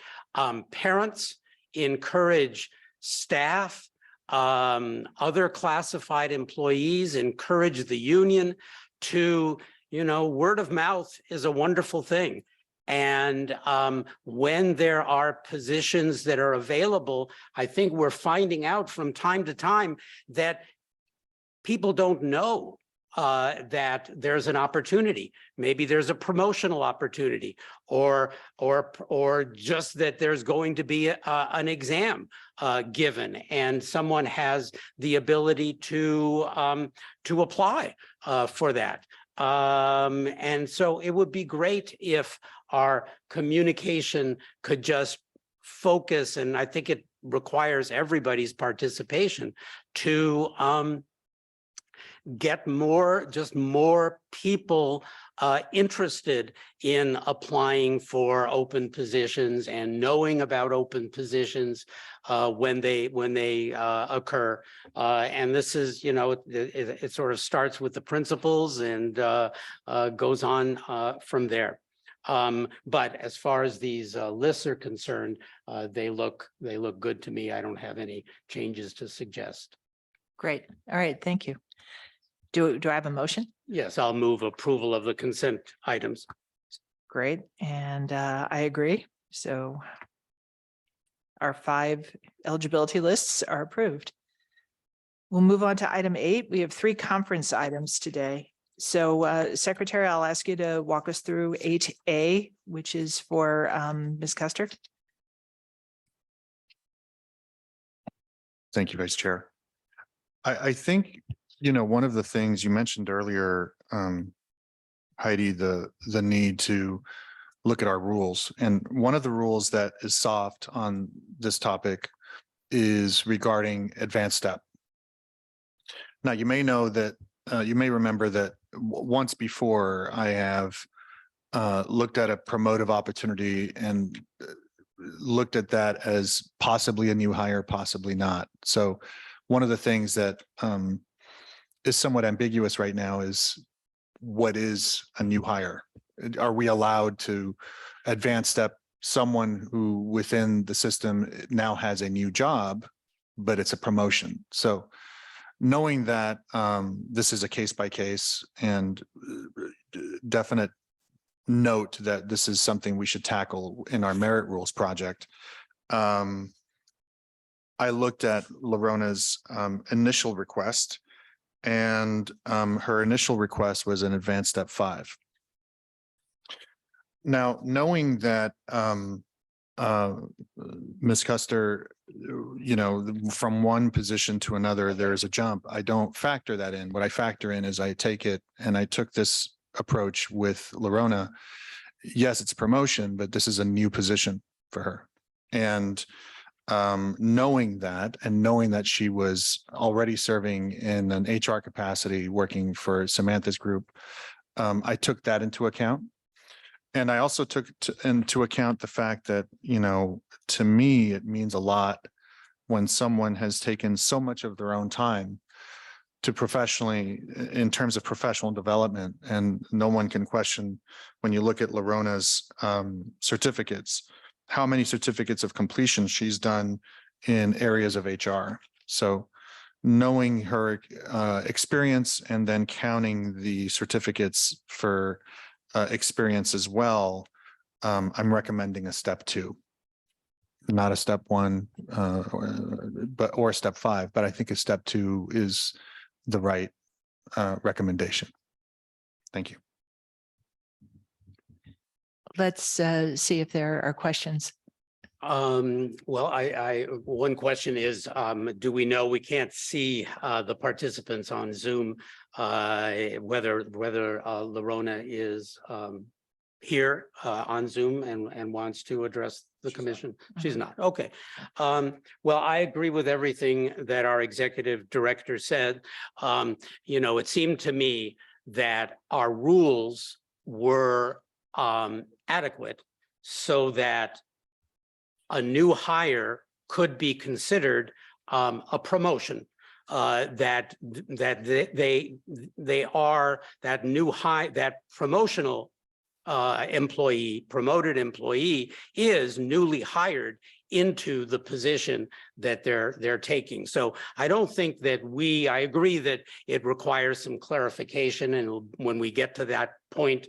parents, encourage staff, other classified employees, encourage the union to, word of mouth is a wonderful thing. And when there are positions that are available, I think we're finding out from time to time that people don't know that there's an opportunity. Maybe there's a promotional opportunity, or just that there's going to be an exam given, and someone has the ability to apply for that. And so it would be great if our communication could just focus, and I think it requires everybody's participation to get more people interested in applying for open positions and knowing about open positions when they occur. And this is, it sort of starts with the principals and goes on from there. But as far as these lists are concerned, they look good to me. I don't have any changes to suggest. Great. All right. Thank you. Do I have a motion? Yes, I'll move approval of the consent items. Great. And I agree. So our 5 eligibility lists are approved. We'll move on to item 8. We have 3 conference items today. So Secretary, I'll ask you to walk us through 8A, which is for Ms. Custer. Thank you, Vice Chair. I think, one of the things you mentioned earlier, Heidi the need to look at our rules. And one of the rules that is soft on this topic is regarding advanced step. Now, you may know that, you may remember that once before I have looked at a promotive opportunity and looked at that as possibly a new hire, possibly not. So one of the things that is somewhat ambiguous right now is what is a new hire? Are we allowed to advance step someone who within the system now has a new job, but it's a promotion? So knowing that this is a case by case and definite note that this is something we should tackle in our merit rules project, I looked at Larona's initial request, and her initial request was an advanced step 5. Now, knowing that Ms. Custer, you know, from one position to another, there's a jump. I don't factor that in. What I factor in is I take it, and I took this approach with Larona. Yes, it's promotion, but this is a new position for her. And knowing that, and knowing that she was already serving in an HR capacity working for Samantha's group, I took that into account. And I also took into account the fact that, you know, to me, it means a lot when someone has taken so much of their own time to professionally, in terms of professional development. And no one can question, when you look at Larona's certificates, how many certificates of completion she's done in areas of HR. So knowing her experience and then counting the certificates for experience as well, I'm recommending a step 2, not a step 1, or step 5, but I think a step 2 is the right recommendation. Thank you. Let's see if there are questions. Well, one question is, do we know, we can't see the participants on Zoom, whether Larona is here on Zoom and wants to address the commission? She's not. Okay. Well, I agree with everything that our executive director said. You know, it seemed to me that our rules were adequate so that a new hire could be considered a promotion, that they are that new hire, that promotional employee, promoted employee is newly hired into the position that they're taking. So I don't think that I agree that it requires some clarification, and when we get to that point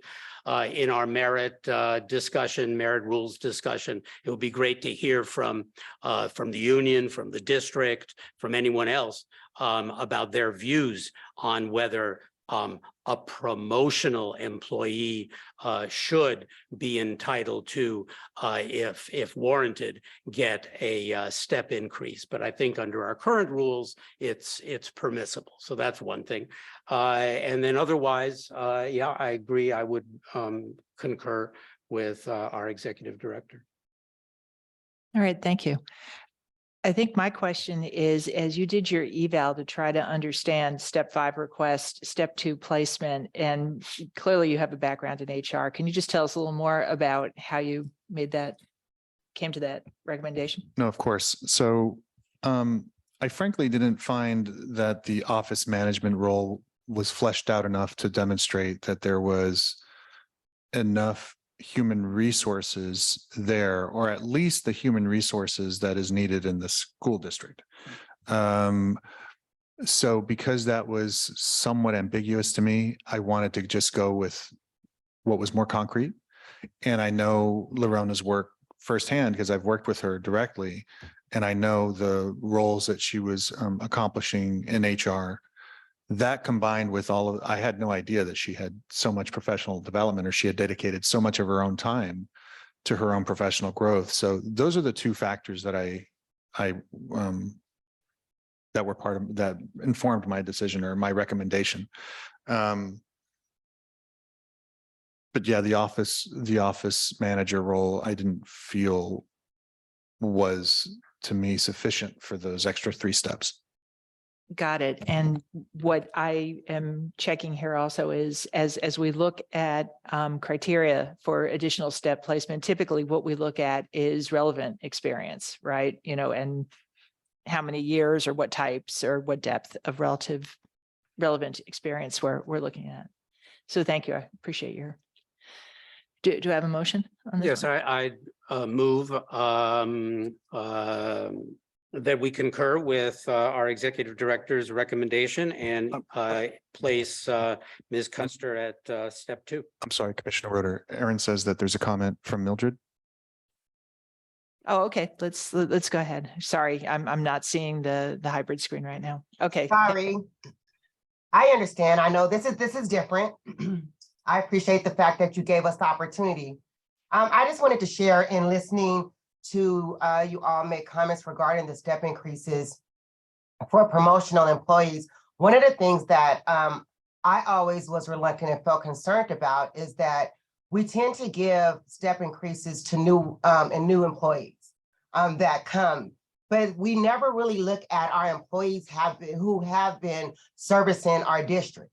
in our merit discussion, merit rules discussion, it would be great to hear from the union, from the district, from anyone else about their views on whether a promotional employee should be entitled to, if warranted, get a step increase. But I think under our current rules, it's permissible. So that's one thing. And then otherwise, yeah, I agree. I would concur with our executive director. All right, thank you. I think my question is, as you did your eval to try to understand step 5 request, step 2 placement, and clearly you have a background in HR. Can you just tell us a little more about how you came to that recommendation? No, of course. So I frankly didn't find that the office management role was fleshed out enough to demonstrate that there was enough human resources there, or at least the human resources that is needed in the school district. So because that was somewhat ambiguous to me, I wanted to just go with what was more concrete. And I know Larona's work firsthand because I've worked with her directly, and I know the roles that she was accomplishing in HR. That combined with I had no idea that she had so much professional development, or she had dedicated so much of her own time to her own professional growth. So those are the 2 factors that that were part of that informed my decision or my recommendation. But yeah, the office manager role, I didn't feel was to me sufficient for those extra 3 steps. Got it. And what I am checking here also is as we look at criteria for additional step placement, typically what we look at is relevant experience, right? You know, and how many years or what types or what depth of relevant experience we're looking at. So thank you. I appreciate your. Do I have a motion on this? Yes, one? I move that we concur with our executive director's recommendation and place Ms. Custer at step 2. I'm sorry, Commissioner Roeder. Aaron says that there's a comment from Mildred. Oh, okay. Let's go ahead. Sorry, I'm not seeing the hybrid screen right now. Okay. Sorry. I understand. I know this is different. I appreciate the fact that you gave us the opportunity. I just wanted to share in listening to you all make comments regarding the step increases for promotional employees. One of the things that I always was reluctant and felt concerned about is that we tend to give step increases to new employees that come, but we never really look at our employees who have been servicing our district.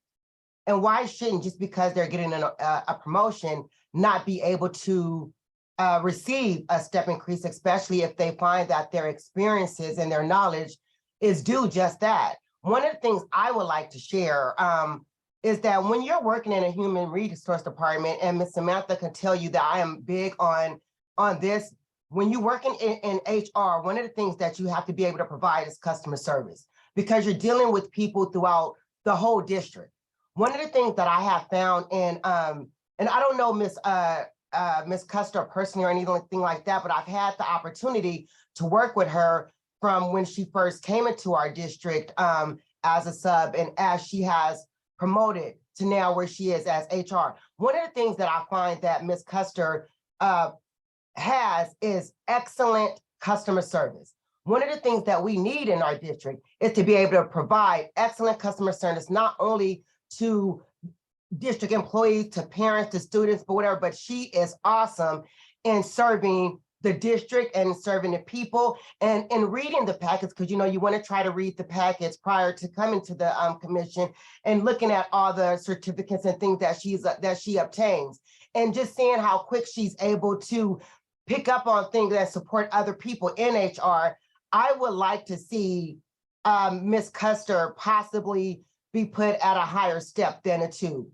And why shouldn't, just because they're getting a promotion, not be able to receive a step increase, especially if they find that their experiences and their knowledge is due just that. One of the things I would like to share is that when you're working in a human resource department, and Ms. Samantha can tell you that I am big on this, when you're working in HR, one of the things that you have to be able to provide is customer service, because you're dealing with people throughout the whole district. One of the things that I have found and I don't know Ms. Custer personally or anything like that, but I've had the opportunity to work with her from when she first came into our district as a sub, and as she has promoted to now where she is as HR. One of the things that I find that Ms. Custer has is excellent customer service. One of the things that we need in our district is to be able to provide excellent customer service, not only to district employees, to parents, to students, but whatever, but she is awesome in serving the district and serving the people and in reading the packets, because you know you want to try to read the packets prior to coming to the commission and looking at all the certificates and things that she obtains, and just seeing how quick she's able to pick up on things that support other people in HR. I would like to see Ms. Custer possibly be put at a higher step than a 2.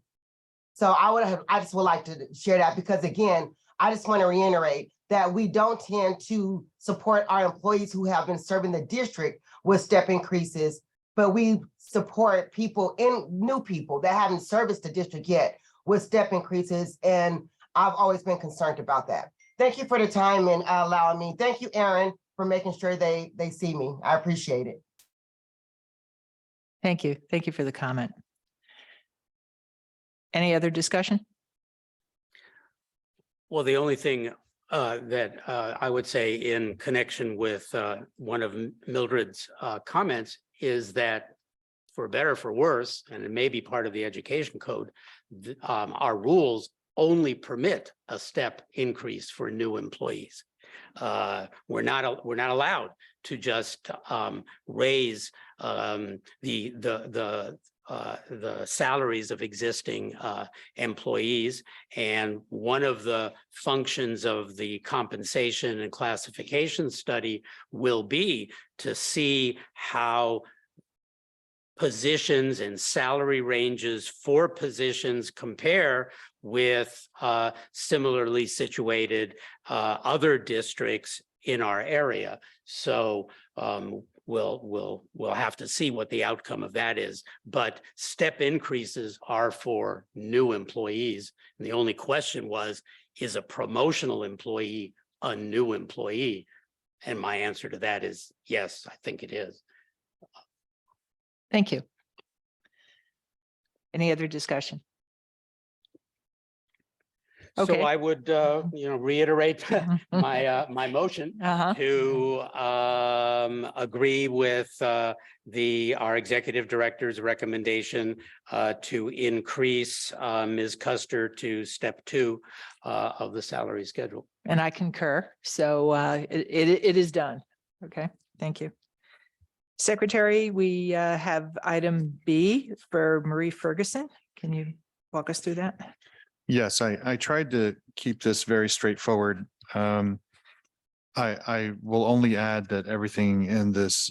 So I just would like to share that, because again, I just want to reiterate that we don't tend to support our employees who have been serving the district with step increases, but we support new people that haven't serviced the district yet with step increases. And I've always been concerned about that. Thank you for the time and allowing me. Thank you, Aaron, for making sure they see me. I appreciate it. Thank you. Thank you for the comment. Any other discussion? Well, the only thing that I would say in connection with one of Mildred's comments is that, for better or for worse, and it may be part of the education code, our rules only permit a step increase for new employees. We're not allowed to just raise the salaries of existing employees. And one of the functions of the compensation and classification study will be to see how positions and salary ranges for positions compare with similarly situated other districts in our area. So we'll have to see what the outcome of that is. But step increases are for new employees. And the only question was, is a promotional employee a new employee? And my answer to that is yes, I think it is. Thank you. Any other discussion? So Okay. I would, reiterate my motion Uh-huh. to agree with our executive director's recommendation to increase Ms. Custer to step 2 of the salary schedule. And I concur. So it is done. Okay, thank you. Secretary, we have item B for Marie Ferguson. Can you walk us through that? Yes, I tried to keep this very straightforward. I will only add that everything in this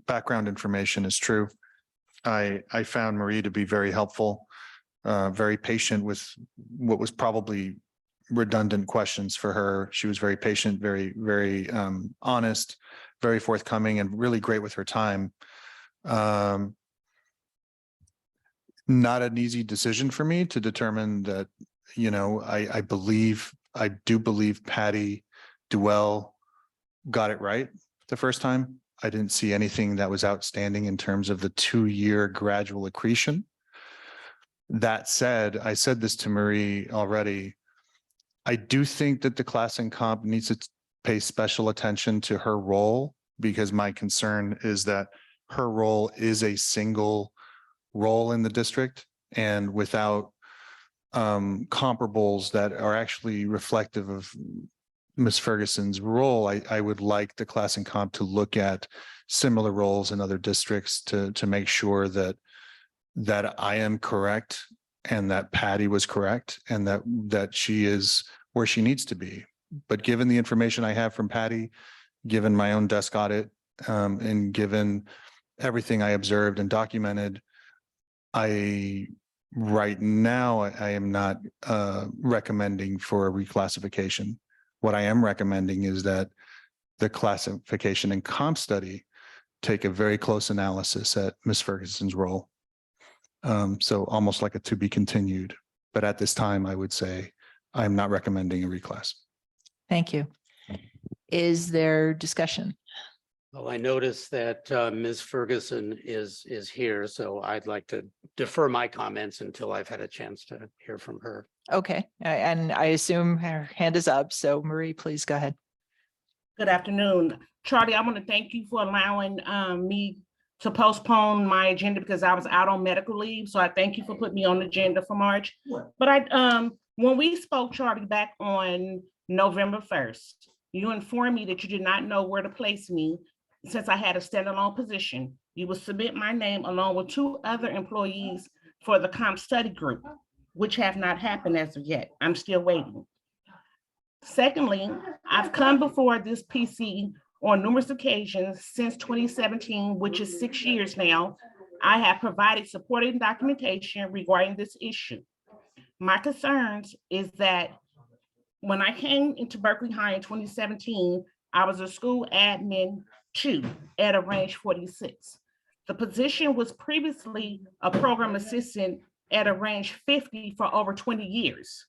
background information is true. I found Marie to be very helpful, very patient with what was probably redundant questions for her. She was very patient, very honest, very forthcoming, and really great with her time. Not an easy decision for me to determine that, I do believe Patty Duell got it right the first time. I didn't see anything that was outstanding in terms of the 2-year gradual accretion. That said, I said this to Marie already. I do think that the class and comp needs to pay special attention to her role, because my concern is that her role is a single role in the district, and without comparables that are actually reflective of Ms. Ferguson's role, I would like the class and comp to look at similar roles in other districts to make sure that I am correct and that Patty was correct and that she is where she needs to be. But given the information I have from Patty, given my own desk audit, and given everything I observed and documented, right now, I am not recommending for a reclassification. What I am recommending is that the classification and comp study take a very close analysis at Ms. Ferguson's role. So almost like a to be continued. But at this time, I would say I'm not recommending a reclass. Thank you. Is there discussion? Well, I noticed that Ms. Ferguson is here, so I'd like to defer my comments until I've had a chance to hear from her. Okay, and I assume her hand is up. So Marie, please go ahead. Good afternoon. Charlie, I want to thank you for allowing me to postpone my agenda because I was out on medical leave. So I thank you for putting me on the agenda for March. But when we spoke, Charlie, back on November 1st, you informed me that you did not know where to place me since I had a standalone position. You will submit my name along with 2 other employees for the comp study group, which have not happened as of yet. I'm still waiting. Secondly, I've come before this PC on numerous occasions since 2017, which is 6 years now. I have provided supporting documentation regarding this issue. My concerns is that when I came into Berkeley High in 2017, I was a school admin 2 at a range 46. The position was previously a program assistant at a range 50 for over 20 years.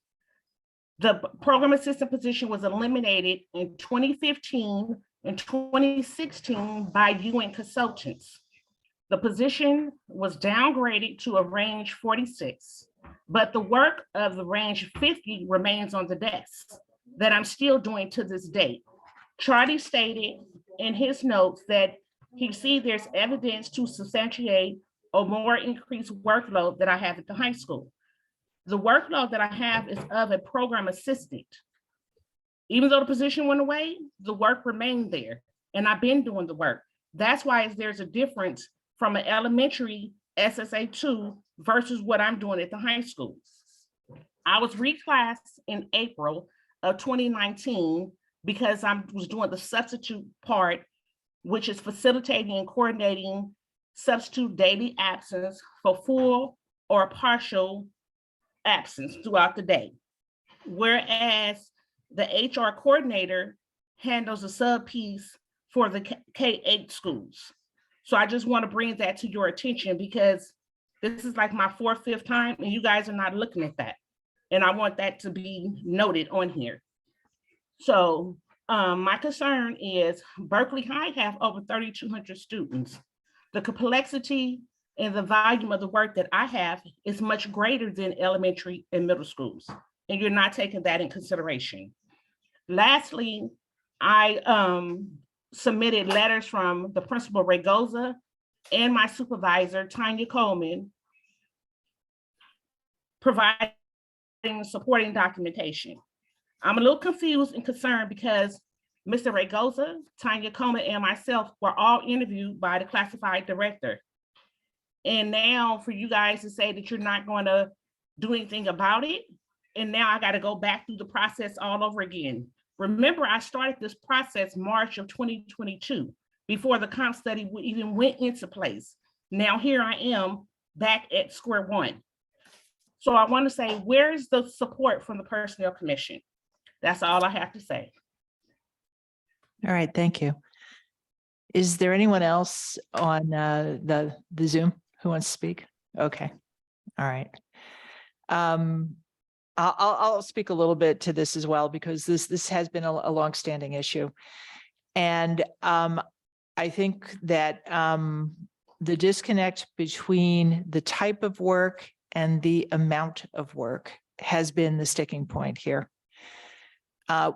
The program assistant position was eliminated in 2015 and 2016 by UN Consultants. The position was downgraded to a range 46, but the work of the range 50 remains on the desk that I'm still doing to this date. Charlie stated in his notes that he sees there's evidence to substantiate a more increased workload that I have at the high school. The workload that I have is of a program assistant. Even though the position went away, the work remained there, and I've been doing the work. That's why there's a difference from an elementary SSA 2 versus what I'm doing at the high school. I was reclassed in April of 2019 because I was doing the substitute part, which is facilitating and coordinating substitute daily absence for full or partial absence throughout the day. Whereas the HR coordinator handles the sub piece for the K-8 schools. So I just want to bring that to your attention because this is like my 4th, 5th time and you guys are not looking at that. And I want that to be noted on here. So my concern is Berkeley High have over 3,200 students. The complexity and the volume of the work that I have is much greater than elementary and middle schools. And you're not taking that in consideration. Lastly, I submitted letters from the principal Regoza and my supervisor, Tanya Coleman, providing supporting documentation. I'm a little confused and concerned because Mr. Regoza, Tanya Coleman, and myself were all interviewed by the classified director. And now for you guys to say that you're not going to do anything about it, and now I got to go back through the process all over again. Remember, I started this process March of 2022, before the comp study even went into place. Now here I am back at square one. So I want to say, where's the support from the Personnel Commission? That's all I have to say. All right, thank you. Is there anyone else on the Zoom who wants to speak? Okay, all right. I'll speak a little bit to this as well, because this has been a longstanding issue. And I think that the disconnect between the type of work and the amount of work has been the sticking point here.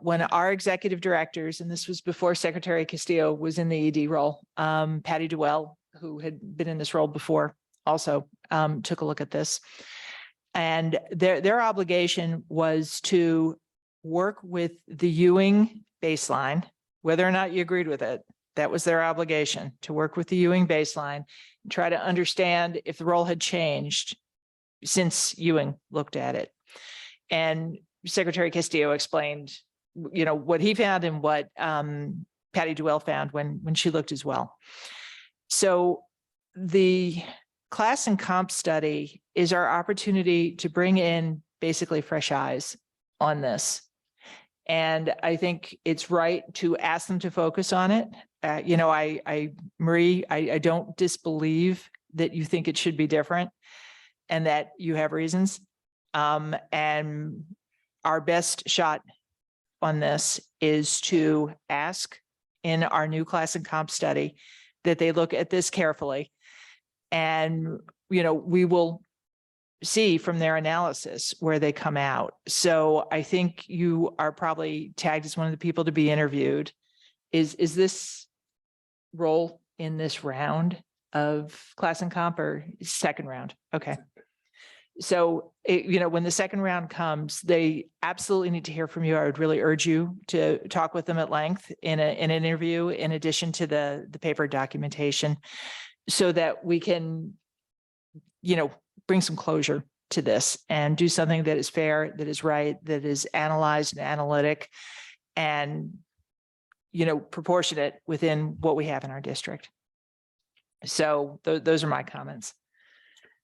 When our executive directors, and this was before Secretary Castillo was in the ED role, Patty Dewell, who had been in this role before, also took a look at this. And their obligation was to work with the Ewing baseline, whether or not you agreed with it. That was their obligation, to work with the Ewing baseline and try to understand if the role had changed since Ewing looked at it. And Secretary Castillo explained, what he found and what Patty Dewell found when she looked as well. So the class and comp study is our opportunity to bring in basically fresh eyes on this. And I think it's right to ask them to focus on it. Marie, I don't disbelieve that you think it should be different and that you have reasons. And our best shot on this is to ask in our new class and comp study that they look at this carefully. And, we will see from their analysis where they come out. So I think you are probably tagged as one of the people to be interviewed. Is this role in this round of class and comp or second round? Okay. So, when the second round comes, they absolutely need to hear from you. I would really urge you to talk with them at length in an interview, in addition to the paper documentation, so that we can, bring some closure to this and do something that is fair, that is right, that is analyzed and analytic and, proportionate within what we have in our district. So those are my comments.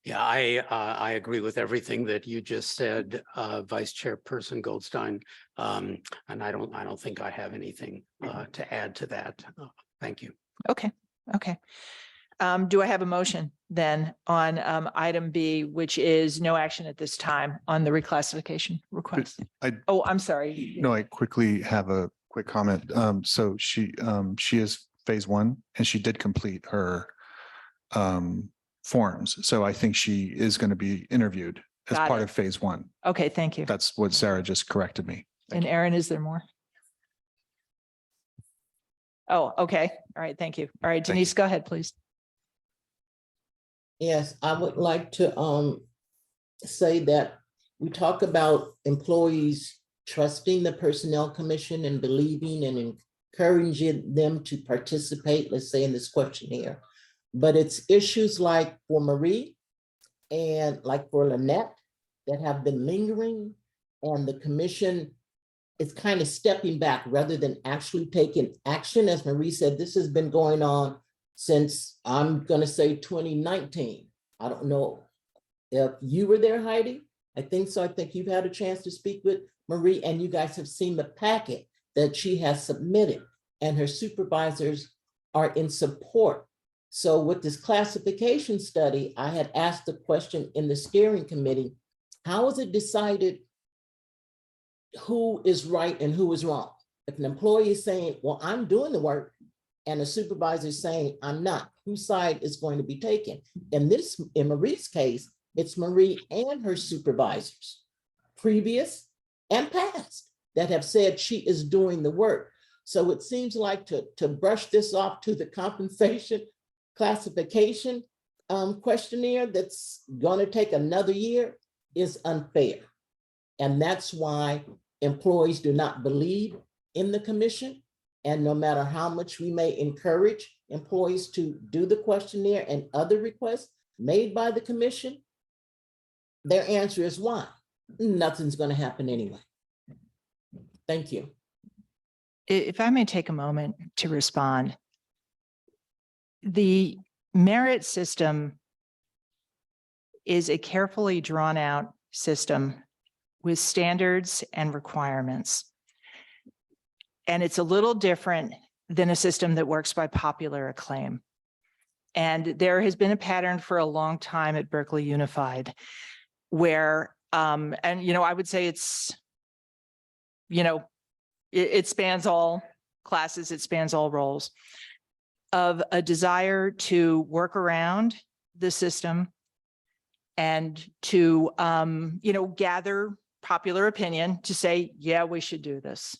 Yeah, I agree with everything that you just said, Vice Chairperson Goldstein. And I don't think I have anything to add to that. Thank you. Okay. Do I have a motion then on item B, which is no action at this time on the reclassification request? I'm sorry. No, I quickly have a quick comment. So she is phase one and she did complete her forms. So I think she is going to be interviewed as Got part it. of phase one. Okay, thank you. That's what Sarah just corrected me. And Erin, is there more? Oh, okay. All right, thank you. All right, Thank Denise, go ahead, please. Yes, I would like to say that we talk about employees trusting the Personnel Commission and believing and encouraging them to participate, let's say in this questionnaire. But it's issues like for Marie and like for Lynette that have been lingering, and the commission is kind of stepping back rather than actually taking action. As Marie said, this has been going on since, I'm going to say 2019. I don't know if you were there, Heidi. I think so. I think you've had a chance to speak with Marie, and you guys have seen the packet that she has submitted, and her supervisors are in support. So with this classification study, I had asked the question in the steering committee, how is it decided who is right and who is wrong? If an employee is saying, well, I'm doing the work, and a supervisor is saying, I'm not, whose side is going to be taken? In Marie's case, it's Marie and her supervisors, previous and past, that have said she is doing the work. So it seems like to brush this off to the compensation classification questionnaire that's going to take another year is unfair. And that's why employees do not believe in the commission. And no matter how much we may encourage employees to do the questionnaire and other requests made by the commission, their answer is why? Nothing's going to happen anyway. Thank you. If I may take a moment to respond. The merit system is a carefully drawn out system with standards and requirements. And it's a little different than a system that works by popular acclaim. And there has been a pattern for a long time at Berkeley Unified where, I would say it's, it spans all classes, it spans all roles, of a desire to work around the system and to, gather popular opinion to say, yeah, we should do this.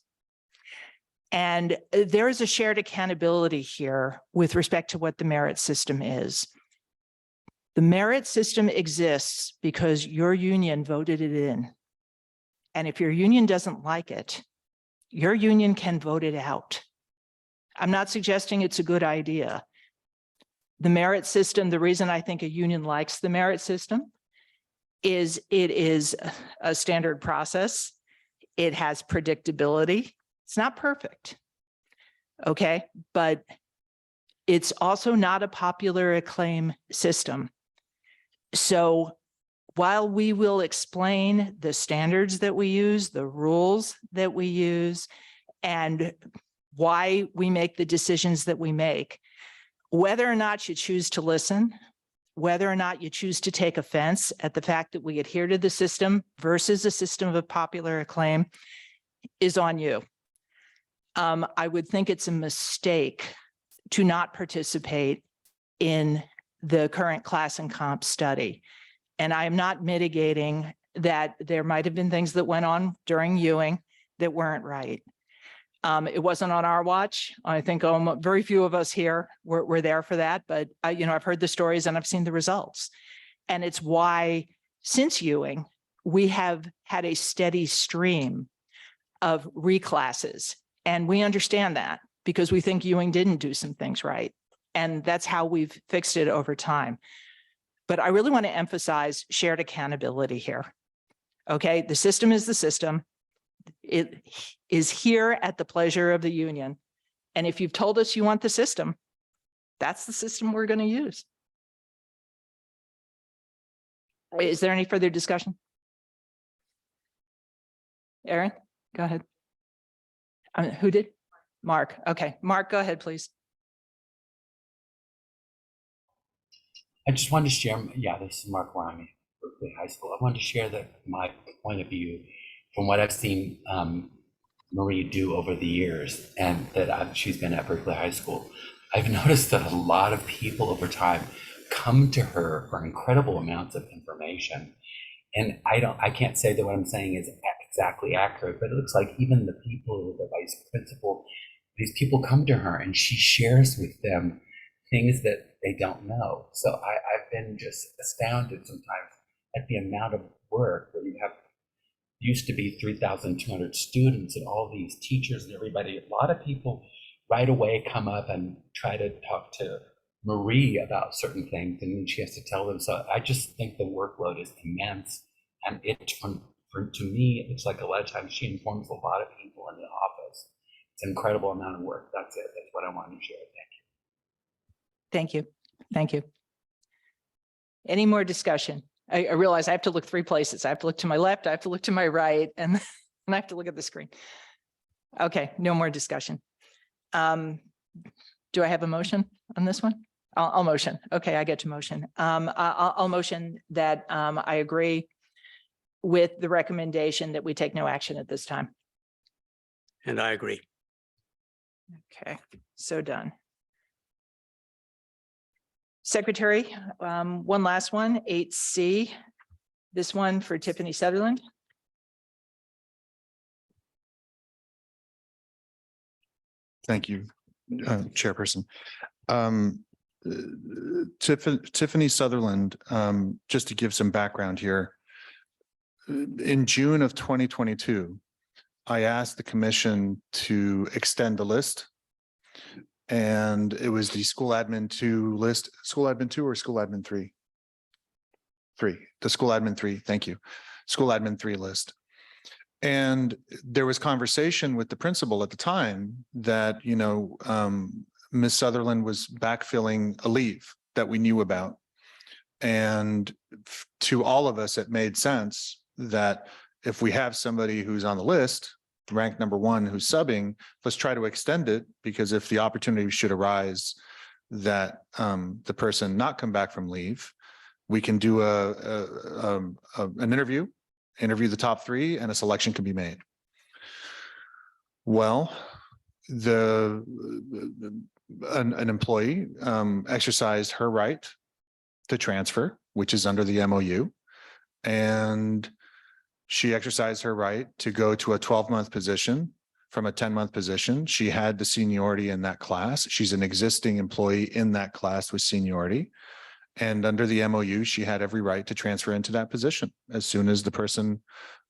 And there is a shared accountability here with respect to what the merit system is. The merit system exists because your union voted it in. And if your union doesn't like it, your union can vote it out. I'm not suggesting it's a good idea. The merit system, the reason I think a union likes the merit system is it is a standard process. It has predictability. It's not perfect, okay? But it's also not a popular acclaim system. So while we will explain the standards that we use, the rules that we use, and why we make the decisions that we make, whether or not you choose to listen, whether or not you choose to take offense at the fact that we adhere to the system versus a system of popular acclaim is on you. I would think it's a mistake to not participate in the current class and comp study. And I am not mitigating that there might have been things that went on during Ewing that weren't right. It wasn't on our watch. I think very few of us here were there for that, but I've heard the stories and I've seen the results. And it's why since Ewing, we have had a steady stream of reclasses. And we understand that because we think Ewing didn't do some things right. And that's how we've fixed it over time. But I really want to emphasize shared accountability here. Okay, the system is the system. It is here at the pleasure of the union. And if you've told us you want the system, that's the system we're going to use. Is there any further discussion? Aaron, go ahead. Who did? Mark. Okay, Mark, go ahead, please. I just wanted to share, this is Mark Wyoming, Berkeley High School. I wanted to share my point of view from what I've seen Marie do over the years and that she's been at Berkeley High School. I've noticed that a lot of people over time come to her for incredible amounts of information. And I can't say that what I'm saying is exactly accurate, but it looks like even the people, the vice principal, these people come to her and she shares with them things that they don't know. So I've been just astounded sometimes at the amount of work where you have used to be 3,200 students and all these teachers and everybody. A lot of people right away come up and try to talk to Marie about certain things, and then she has to tell them. So I just think the workload is immense, and to me, it's like a lot of times she informs a lot of people in the office. It's an incredible amount of work. That's it. That's what I wanted to share. Thank you. Thank you. Any more discussion? I realize I have to look three places. I have to look to my left, I have to look to my right, and I have to look at the screen. Okay, no more discussion. Do I have a motion on this one? I'll motion. Okay, I get to motion. I'll motion that I agree with the recommendation that we take no action at this time. And I agree. Okay, so done. Secretary, one last one, 8C. This one for Tiffany Sutherland. Thank you, Chairperson. Tiffany Sutherland, just to give some background here. In June of 2022, I asked the commission to extend the list. And it was the school admin 2 list, school admin 2 or school admin 3? 3, the school admin 3, thank you. School admin 3 list. And there was conversation with the principal at the time that, Ms. Sutherland was backfilling a leave that we knew about. And to all of us, it made sense that if we have somebody who's on the list, ranked number 1, who's subbing, let's try to extend it, because if the opportunity should arise that the person not come back from leave, we can do an interview the top 3, and a selection can be made. Well, an employee exercised her right to transfer, which is under the MOU, and she exercised her right to go to a 12-month position from a 10-month position. She had the seniority in that class. She's an existing employee in that class with seniority. And under the MOU, she had every right to transfer into that position as soon as the person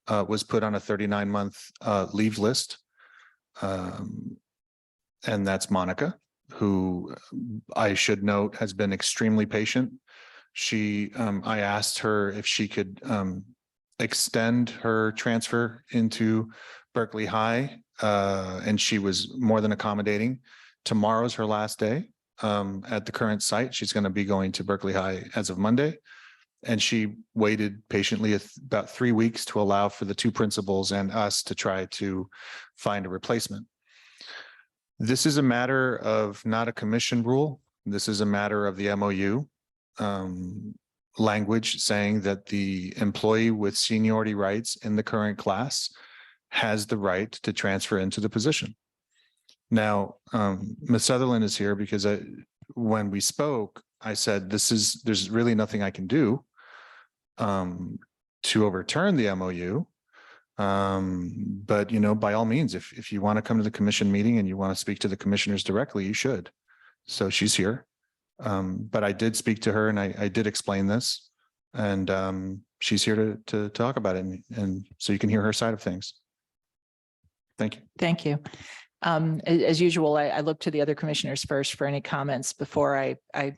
was put on a 39-month leave list. And that's Monica, who I should note has been extremely patient. I asked her if she could extend her transfer into Berkeley High, and she was more than accommodating. Tomorrow's her last day at the current site. She's going to be going to Berkeley High as of Monday, and she waited patiently about 3 weeks to allow for the 2 principals and us to try to find a replacement. This is a matter of not a commission rule. This is a matter of the MOU language saying that the employee with seniority rights in the current class has the right to transfer into the position. Now, Ms. Sutherland is here because when we spoke, I said, there's really nothing I can do to overturn the MOU. But, by all means, if you want to come to the commission meeting and you want to speak to the commissioners directly, you should. So she's here. But I did speak to her and I did explain this, and she's here to talk about it, and so you can hear her side of things. Thank you. Thank you. As usual, I look to the other commissioners first for any comments before I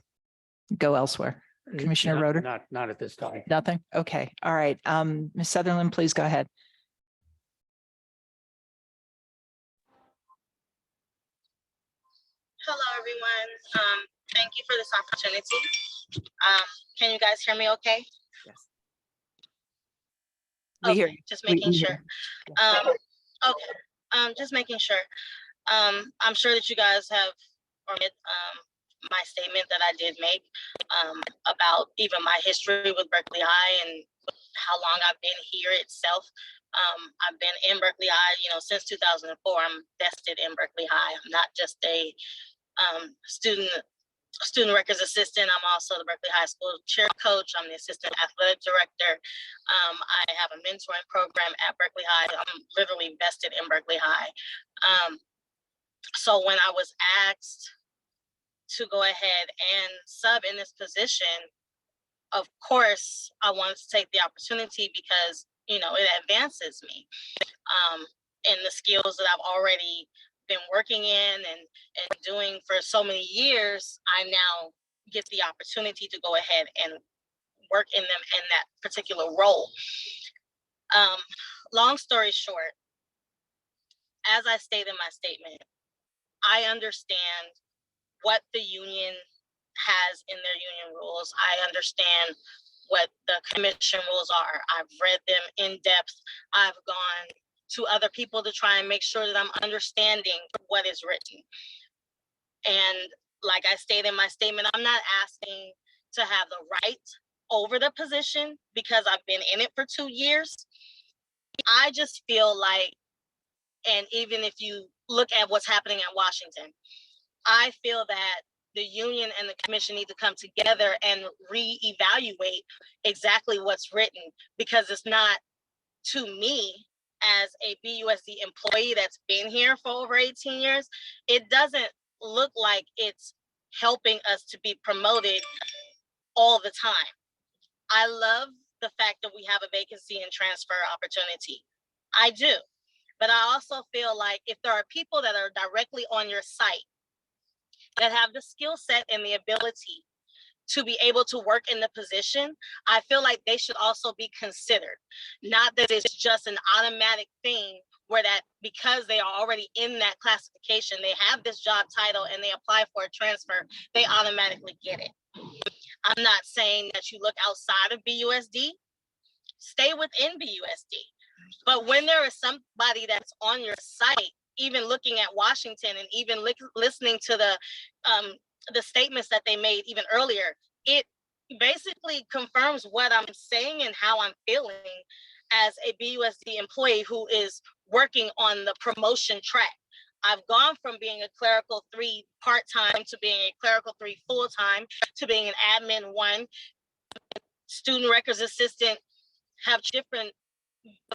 go elsewhere. Commissioner Roeder? Not at this time. Nothing? Okay. All right. Ms. Sutherland, please go ahead. Hello, everyone. Thank you for this opportunity. Can you guys hear me okay? Yes. Okay, We hear you. just making We hear sure. Okay, just making sure. I'm sure that you guys have read my statement that I did make about even my history with Berkeley High and how long I've been here itself. I've been in Berkeley High, since 2004. I'm vested in Berkeley High. I'm not just a student records assistant. I'm also the Berkeley High School cheer coach. I'm the assistant athletic director. I have a mentoring program at Berkeley High. I'm literally vested in Berkeley High. So when I was asked to go ahead and sub in this position, of course, I wanted to take the opportunity because, it advances me in the skills that I've already been working in and doing for so many years. I now get the opportunity to go ahead and work in that particular role. Long story short, as I stated in my statement, I understand what the union has in their union rules. I understand what the commission rules are. I've read them in depth. I've gone to other people to try and make sure that I'm understanding what is written. And like I stated in my statement, I'm not asking to have the right over the position because I've been in it for 2 years. I just feel like, and even if you look at what's happening at Washington, I feel that the union and the commission need to come together and reevaluate exactly what's written, because it's not, to me, as a BUSD employee that's been here for over 18 years, it doesn't look like it's helping us to be promoted all the time. I love the fact that we have a vacancy and transfer opportunity. I do. But I also feel like if there are people that are directly on your site that have the skill set and the ability to be able to work in the position, I feel like they should also be considered. Not that it's just an automatic thing where that because they are already in that classification, they have this job title and they apply for a transfer, they automatically get it. I'm not saying that you look outside of BUSD, stay within BUSD. But when there is somebody that's on your site, even looking at Washington and even listening to the statements that they made even earlier, it basically confirms what I'm saying and how I'm feeling as a BUSD employee who is working on the promotion track. I've gone from being a clerical 3 part-time to being a clerical 3 full-time to being an admin 1, student records assistant, have different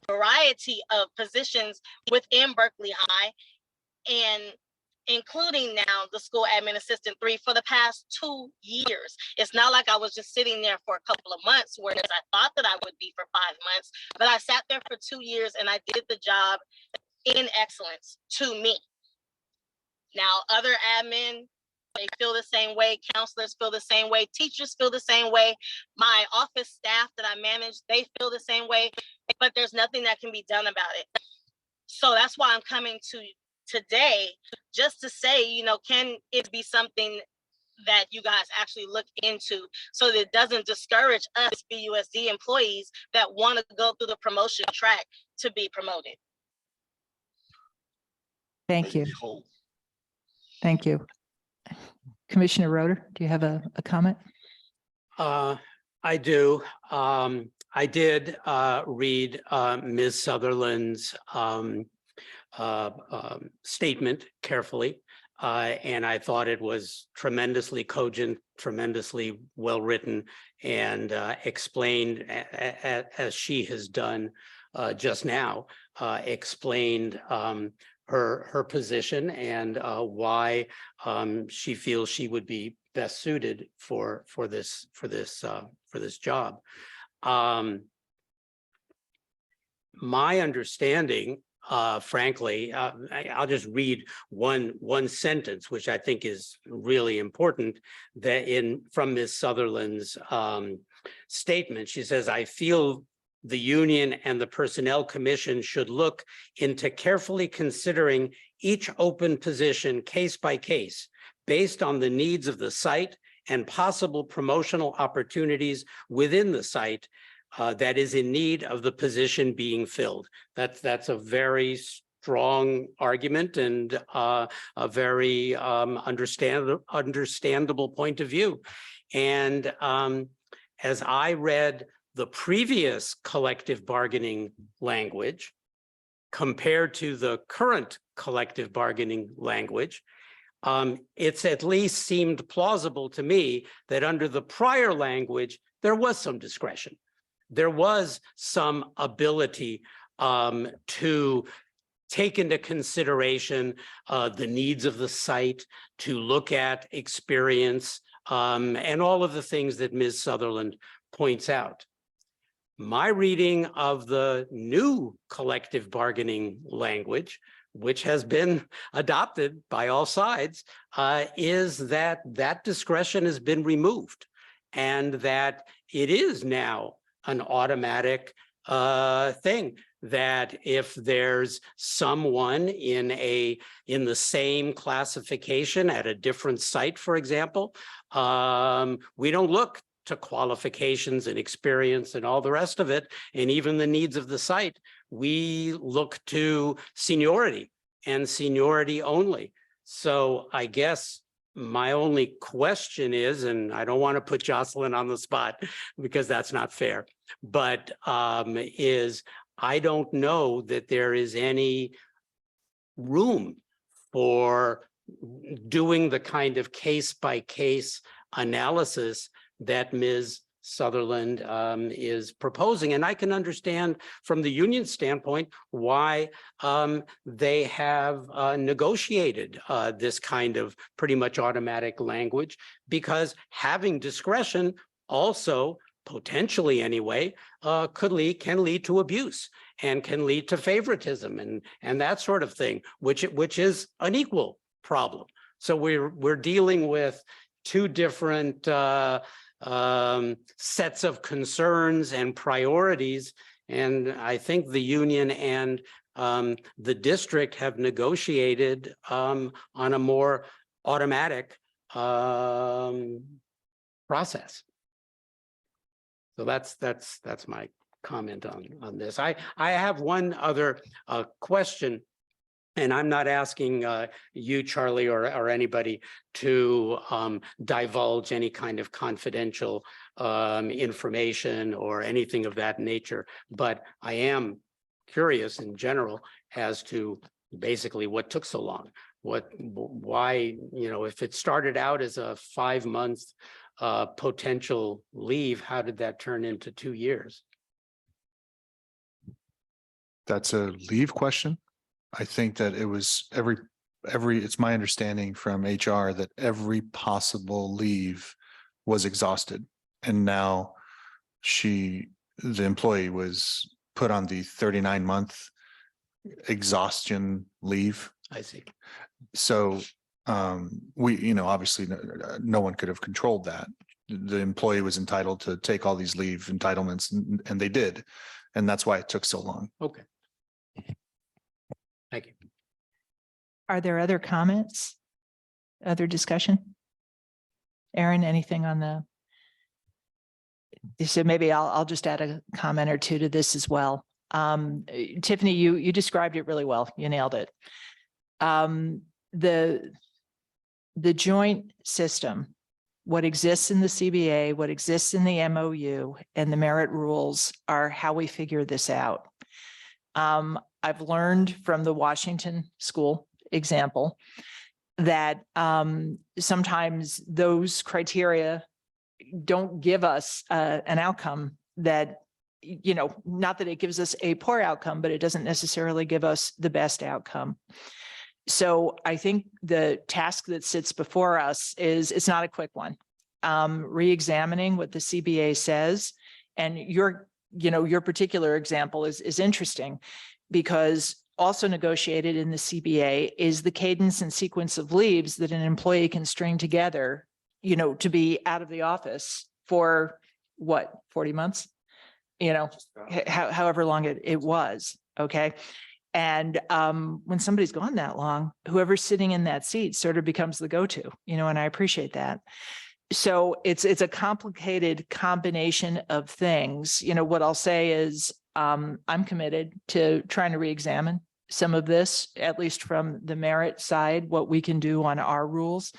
variety of positions within Berkeley High, and including now the school admin assistant 3 for the past 2 years. It's not like I was just sitting there for a couple of months, whereas I thought that I would be for 5 months, but I sat there for 2 years and I did the job in excellence to me. Now, other admin, they feel the same way. Counselors feel the same way. Teachers feel the same way. My office staff that I manage, they feel the same way, but there's nothing that can be done about it. So that's why I'm coming to today, just to say, you know, can it be something that you guys actually look into so that it doesn't discourage us BUSD employees that want to go through the promotion track to be promoted. Thank you. Thank you. Commissioner Roeder, do you have a comment? I do. I did read Ms. Sutherland's statement carefully, and I thought it was tremendously cogent, tremendously well written, and explained as she has done just now, explained her position and why she feels she would be best suited for this job. My understanding, frankly, I'll just read one sentence, which I think is really important. That from Ms. Sutherland's statement, she says, "I feel the union and the Personnel Commission should look into carefully considering each open position case by case based on the needs of the site and possible promotional opportunities within the site that is in need of the position being filled." That's a very strong argument and a very understandable point of view. And as I read the previous collective bargaining language compared to the current collective bargaining language, it's at least seemed plausible to me that under the prior language, there was some discretion. There was some ability to take into consideration the needs of the site, to look at experience, and all of the things that Ms. Sutherland points out. My reading of the new collective bargaining language, which has been adopted by all sides, is that that discretion has been removed and that it is now an automatic thing, that if there's someone in the same classification at a different site, for example, we don't look to qualifications and experience and all the rest of it, and even the needs of the site. We look to seniority and seniority only. So I guess my only question is, and I don't want to put Jocelyn on the spot because that's not fair, but is I don't know that there is any room for doing the kind of case by case analysis that Ms. Sutherland is proposing. And I can understand from the union standpoint why they have negotiated this kind of pretty much automatic language, because having discretion also potentially anyway can lead to abuse and can lead to favoritism and that sort of thing, which is an equal problem. So we're dealing with two different sets of concerns and priorities. And I think the union and the district have negotiated on a more automatic process. So that's my comment on this. I have one other question. And I'm not asking you, Charlie, or anybody to divulge any kind of confidential information or anything of that nature, but I am curious in general as to basically what took so long. Why, if it started out as a 5-month potential leave, how did that turn into 2 years? That's a leave question. I think that it was it's my understanding from HR that every possible leave was exhausted. And now the employee was put on the 39-month exhaustion leave. I see. So we, obviously no one could have controlled that. The employee was entitled to take all these leave entitlements and they did. And that's why it took so long. Okay. Thank you. Are there other comments? Other discussion? Aaron, anything on the? So maybe I'll just add a comment or two to this as well. Tiffany, you described it really well. You nailed it. The joint system, what exists in the CBA, what exists in the MOU, and the merit rules are how we figure this out. I've learned from the Washington school example that sometimes those criteria don't give us an outcome that, not that it gives us a poor outcome, but it doesn't necessarily give us the best outcome. So I think the task that sits before us it's not a quick one. Re-examining what the CBA says, and your particular example is interesting, because also negotiated in the CBA is the cadence and sequence of leaves that an employee can string together, to be out of the office for 40 months, however long it was. Okay. And when somebody's gone that long, whoever's sitting in that seat sort of becomes the go-to, and I appreciate that. So it's a complicated combination of things. What I'll say is I'm committed to trying to re-examine some of this, at least from the merit side, what we can do on our rules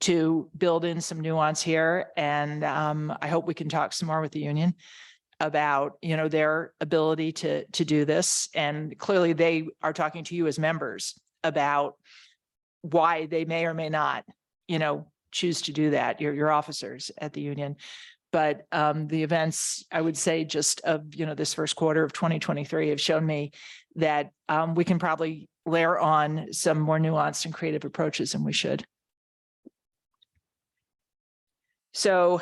to build in some nuance here. And I hope we can talk some more with the union about, their ability to do this. And clearly they are talking to you as members about why they may or may not, choose to do that, your officers at the union. But the events, I would say, just of, this first quarter of 2023 have shown me that we can probably layer on some more nuanced and creative approaches, and we should. So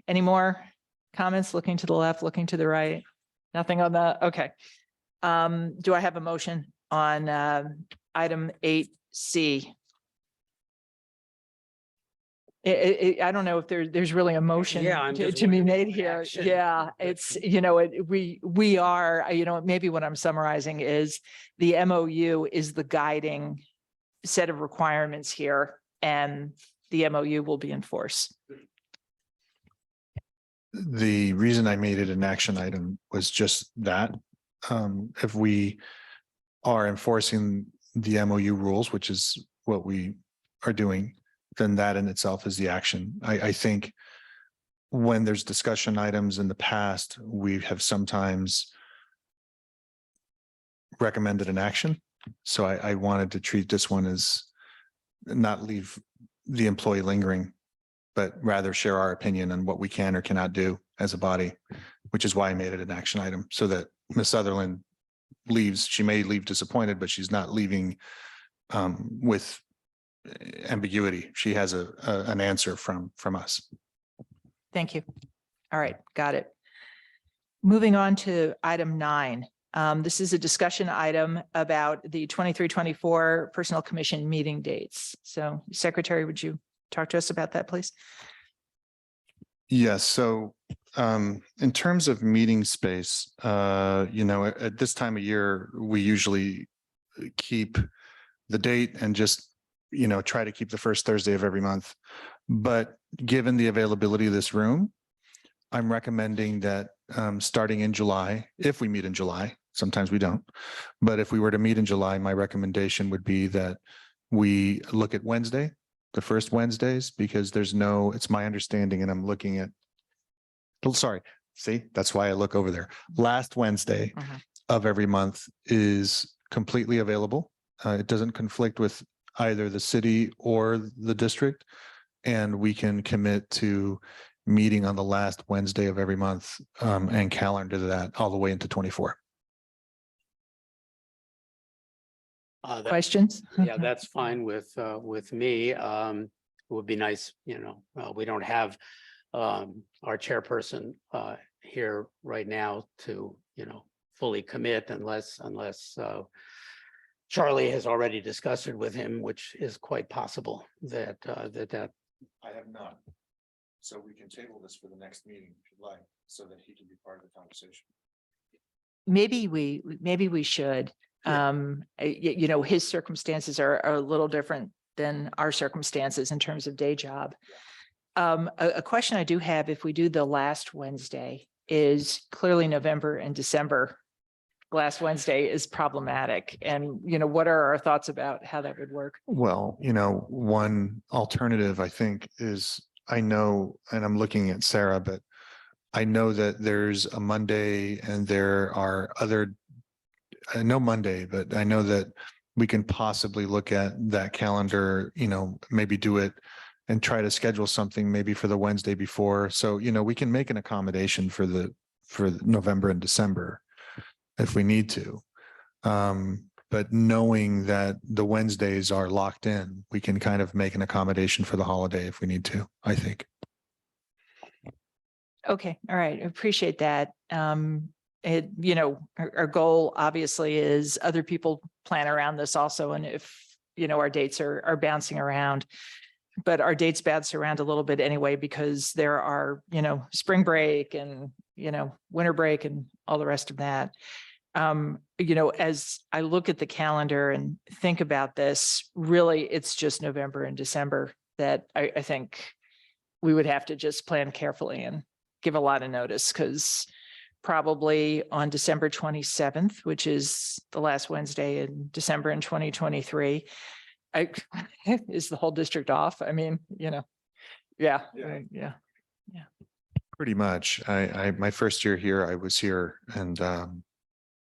any more comments? Looking to the left, looking to the right? Nothing on the, okay. Do I have a motion on item 8C? I don't know if there's really a motion to be made here. Yeah, it's, we are, maybe what I'm summarizing is the MOU is the guiding set of requirements here, and the MOU will be enforced. The reason I made it an action item was just that. If we are enforcing the MOU rules, which is what we are doing, then that in itself is the action. I think when there's discussion items in the past, we have sometimes recommended an action. So I wanted to treat this one as not leave the employee lingering, but rather share our opinion on what we can or cannot do as a body, which is why I made it an action item so that Ms. Sutherland leaves. She may leave disappointed, but she's not leaving with ambiguity. She has an answer from us. Thank you. All right, got it. Moving on to item 9. This is a discussion item about the 23-24 Personnel Commission meeting dates. So Secretary, would you talk to us about that, please? Yes, so in terms of meeting space, at this time of year, we usually keep the date and just, try to keep the first Thursday of every month. But given the availability of this room, I'm recommending that starting in July, if we meet in July, sometimes we don't, but if we were to meet in July, my recommendation would be that we look at Wednesday, the first Wednesdays, because it's my understanding, and I'm looking at, that's why I look over there. Last Wednesday of every month is completely available. It doesn't conflict with either the city or the district. And we can commit to meeting on the last Wednesday of every month and calendar that all the way into 24. Questions? Yeah, that's fine with me. It would be nice, we don't have our chairperson here right now to, fully commit unless Charlie has already discussed it with him, which is quite possible that. I have not. So we can table this for the next meeting if you'd like, so that he can be part of the conversation. Maybe we should. His circumstances are a little different than our circumstances in terms of day job. A question I do have, if we do the last Wednesday, is clearly November and December. Last Wednesday is problematic. And, what are our thoughts about how that would work? Well, one alternative I think is, I know, and I'm looking at Sarah, but I know that there's a Monday and there are no Monday, but I know that we can possibly look at that calendar, maybe do it and try to schedule something maybe for the Wednesday before. So, we can make an accommodation for November and December if we need to. But knowing that the Wednesdays are locked in, we can kind of make an accommodation for the holiday if we need to, I think. Okay, all right, I appreciate that. Our goal obviously is other people plan around this also. And if, our dates are bouncing around, but our dates bounce around a little bit anyway, because there are, spring break and, winter break and all the rest of that. As I look at the calendar and think about this, really, it's just November and December that I think we would have to just plan carefully and give a lot of notice, because probably on December 27th, which is the last Wednesday in December in 2023, is the whole district off? I mean, yeah. Pretty much. My first year here, I was here and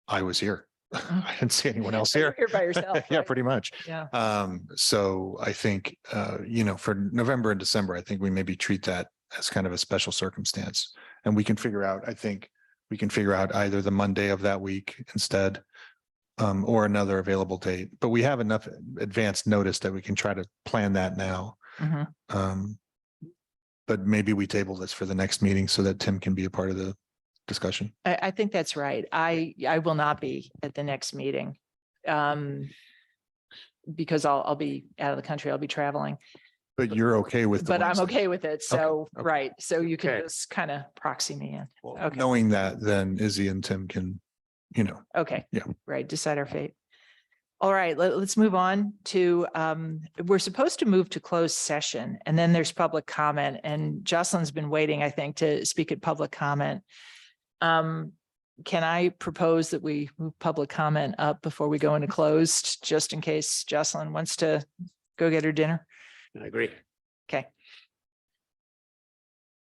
I was here. I didn't see anyone else here. You're by yourself. Yeah, right? pretty much. Yeah. So I think, for November and December, I think we maybe treat that as kind of a special circumstance. And we can figure out either the Monday of that week instead, or another available date. But we have enough advance notice that we can try to plan that now. But maybe we table this for the next meeting so that Tim can be a part of the discussion. I think that's right. I will not be at the next meeting because I'll be out of the country. I'll be traveling. But you're okay with the But I'm Wednesday? okay with it. So, Okay. right. So you can Okay. just kind of proxy me in. Well, Okay. knowing that, then Izzy and Tim can, Okay. Yeah. Right. Decide our fate. All right, let's move on to, we're supposed to move to closed session, and then there's public comment, and Jocelyn's been waiting, I think, to speak at public comment. Can I propose that we move public comment up before we go into closed, just in case Jocelyn wants to go get her dinner? I agree. Okay.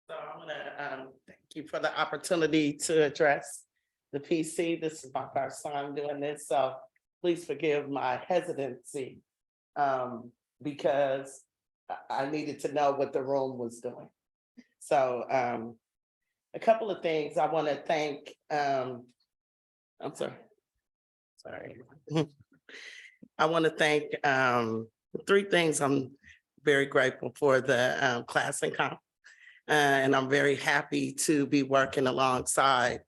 So I want to thank you for the opportunity to address the PC. This is my first time doing this, so please forgive my hesitancy. because I needed to know what the room was doing. So a couple of things I want to thank, I'm sorry. I want to thank three things I'm very grateful for: the class and comp. And I'm very happy to be working alongside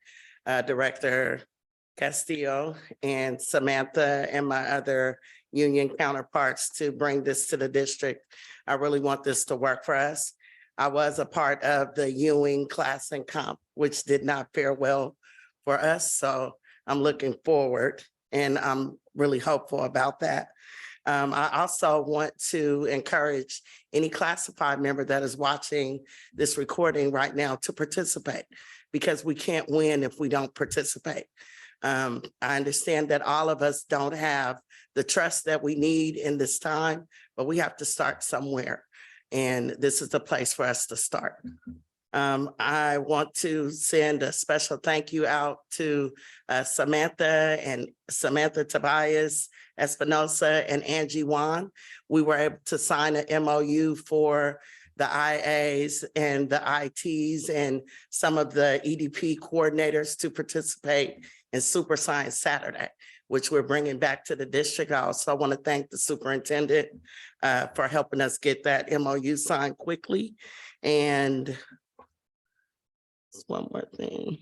Director Castillo and Samantha and my other union counterparts to bring this to the district. I really want this to work for us. I was a part of the Ewing class and comp, which did not fare well for us. So I'm looking forward and I'm really hopeful about that. I also want to encourage any classified member that is watching this recording right now to participate, because we can't win if we don't participate. I understand that all of us don't have the trust that we need in this time, but we have to start somewhere. And this is the place for us to start. I want to send a special thank you out to Samantha Tobias Espinosa and Angie Wan. We were able to sign an MOU for the IAs and the ITs and some of the EDP coordinators to participate in Super Science Saturday, which we're bringing back to the district. I also want to thank the superintendent for helping us get that MOU signed quickly. And one more thing.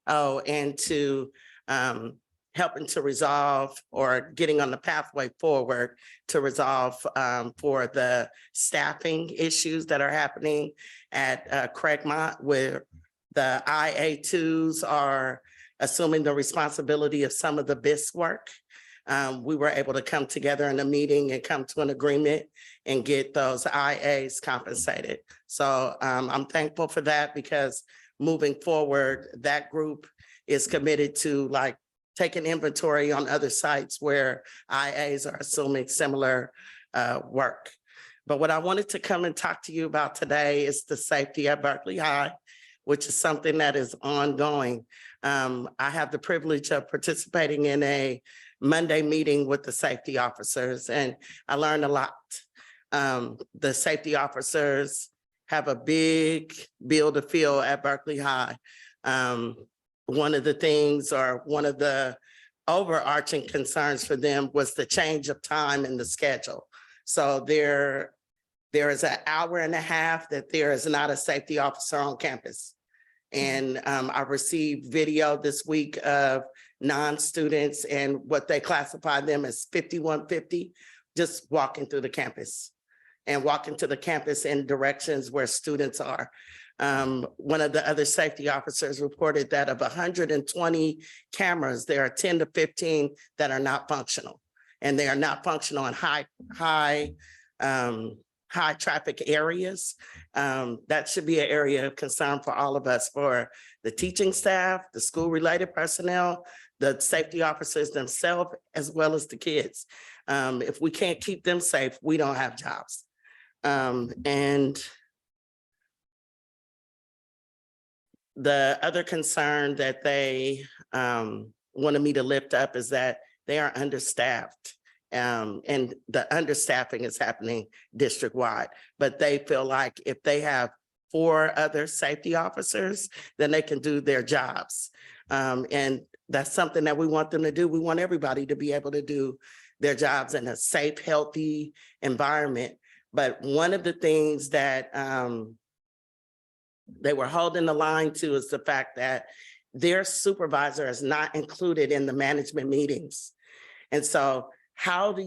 Oh, and to helping to resolve or getting on the pathway forward to resolve for the staffing issues that are happening at Craigmont, where the IA2s are assuming the responsibility of some of the BIS work. We were able to come together in a meeting and come to an agreement and get those IAs compensated. So I'm thankful for that, because moving forward, that group is committed to taking inventory on other sites where IAs are assuming similar work. But what I wanted to come and talk to you about today is the safety at Berkeley High, which is something that is ongoing. I have the privilege of participating in a Monday meeting with the safety officers, and I learned a lot. The safety officers have a big bill to fill at Berkeley High. One of the things, or one of the overarching concerns for them, was the change of time in the schedule. So there is an hour and a half that there is not a safety officer on campus. And I received video this week of non-students and what they classify them as 5150, just walking through the campus and walking to the campus in directions where students are. One of the other safety officers reported that of 120 cameras, there are 10 to 15 that are not functional, and they are not functional in high traffic areas. That should be an area of concern for all of us, for the teaching staff, the school-related personnel, the safety officers themselves, as well as the kids. If we can't keep them safe, we don't have jobs. And the other concern that they wanted me to lift up is that they are understaffed. And the understaffing is happening district-wide, but they feel like if they have 4 other safety officers, then they can do their jobs. And that's something that we want them to do. We want everybody to be able to do their jobs in a safe, healthy environment. But one of the things that they were holding the line to is the fact that their supervisor is not included in the management meetings. And so how does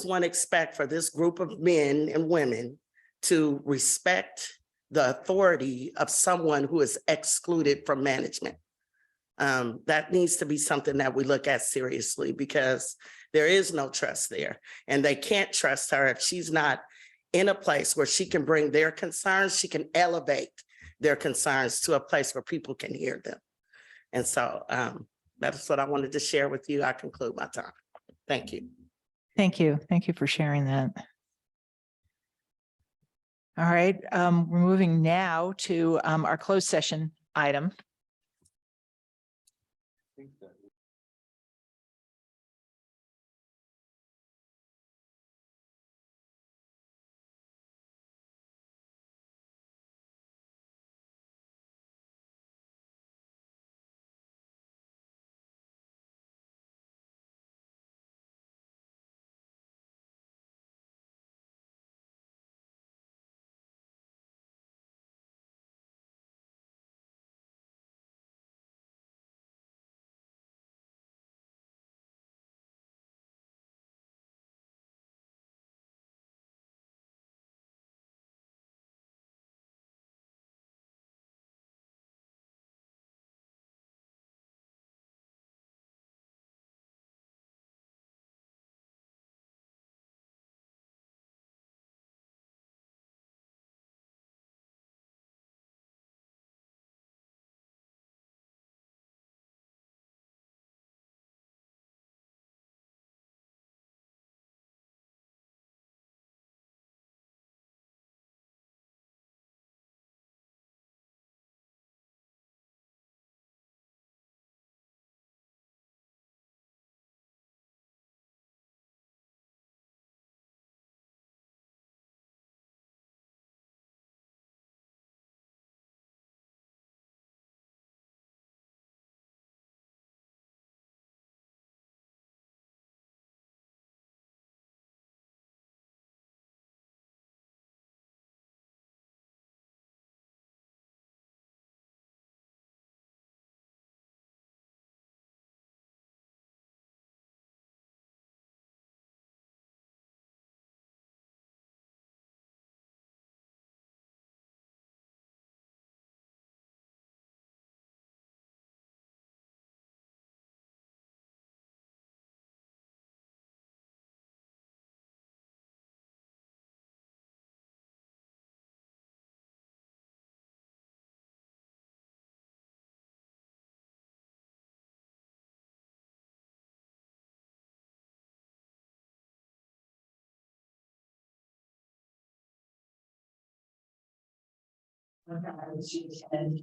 one expect for this group of men and women to respect the authority of someone who is excluded from management? That needs to be something that we look at seriously, because there is no trust there, and they can't trust her if she's not in a place where she can bring their concerns, she can elevate their concerns to a place where people can hear them. And so that's what I wanted to share with you. I conclude my time. Thank you. Thank you. Thank you for sharing that. All right, we're moving now to our closed session item. and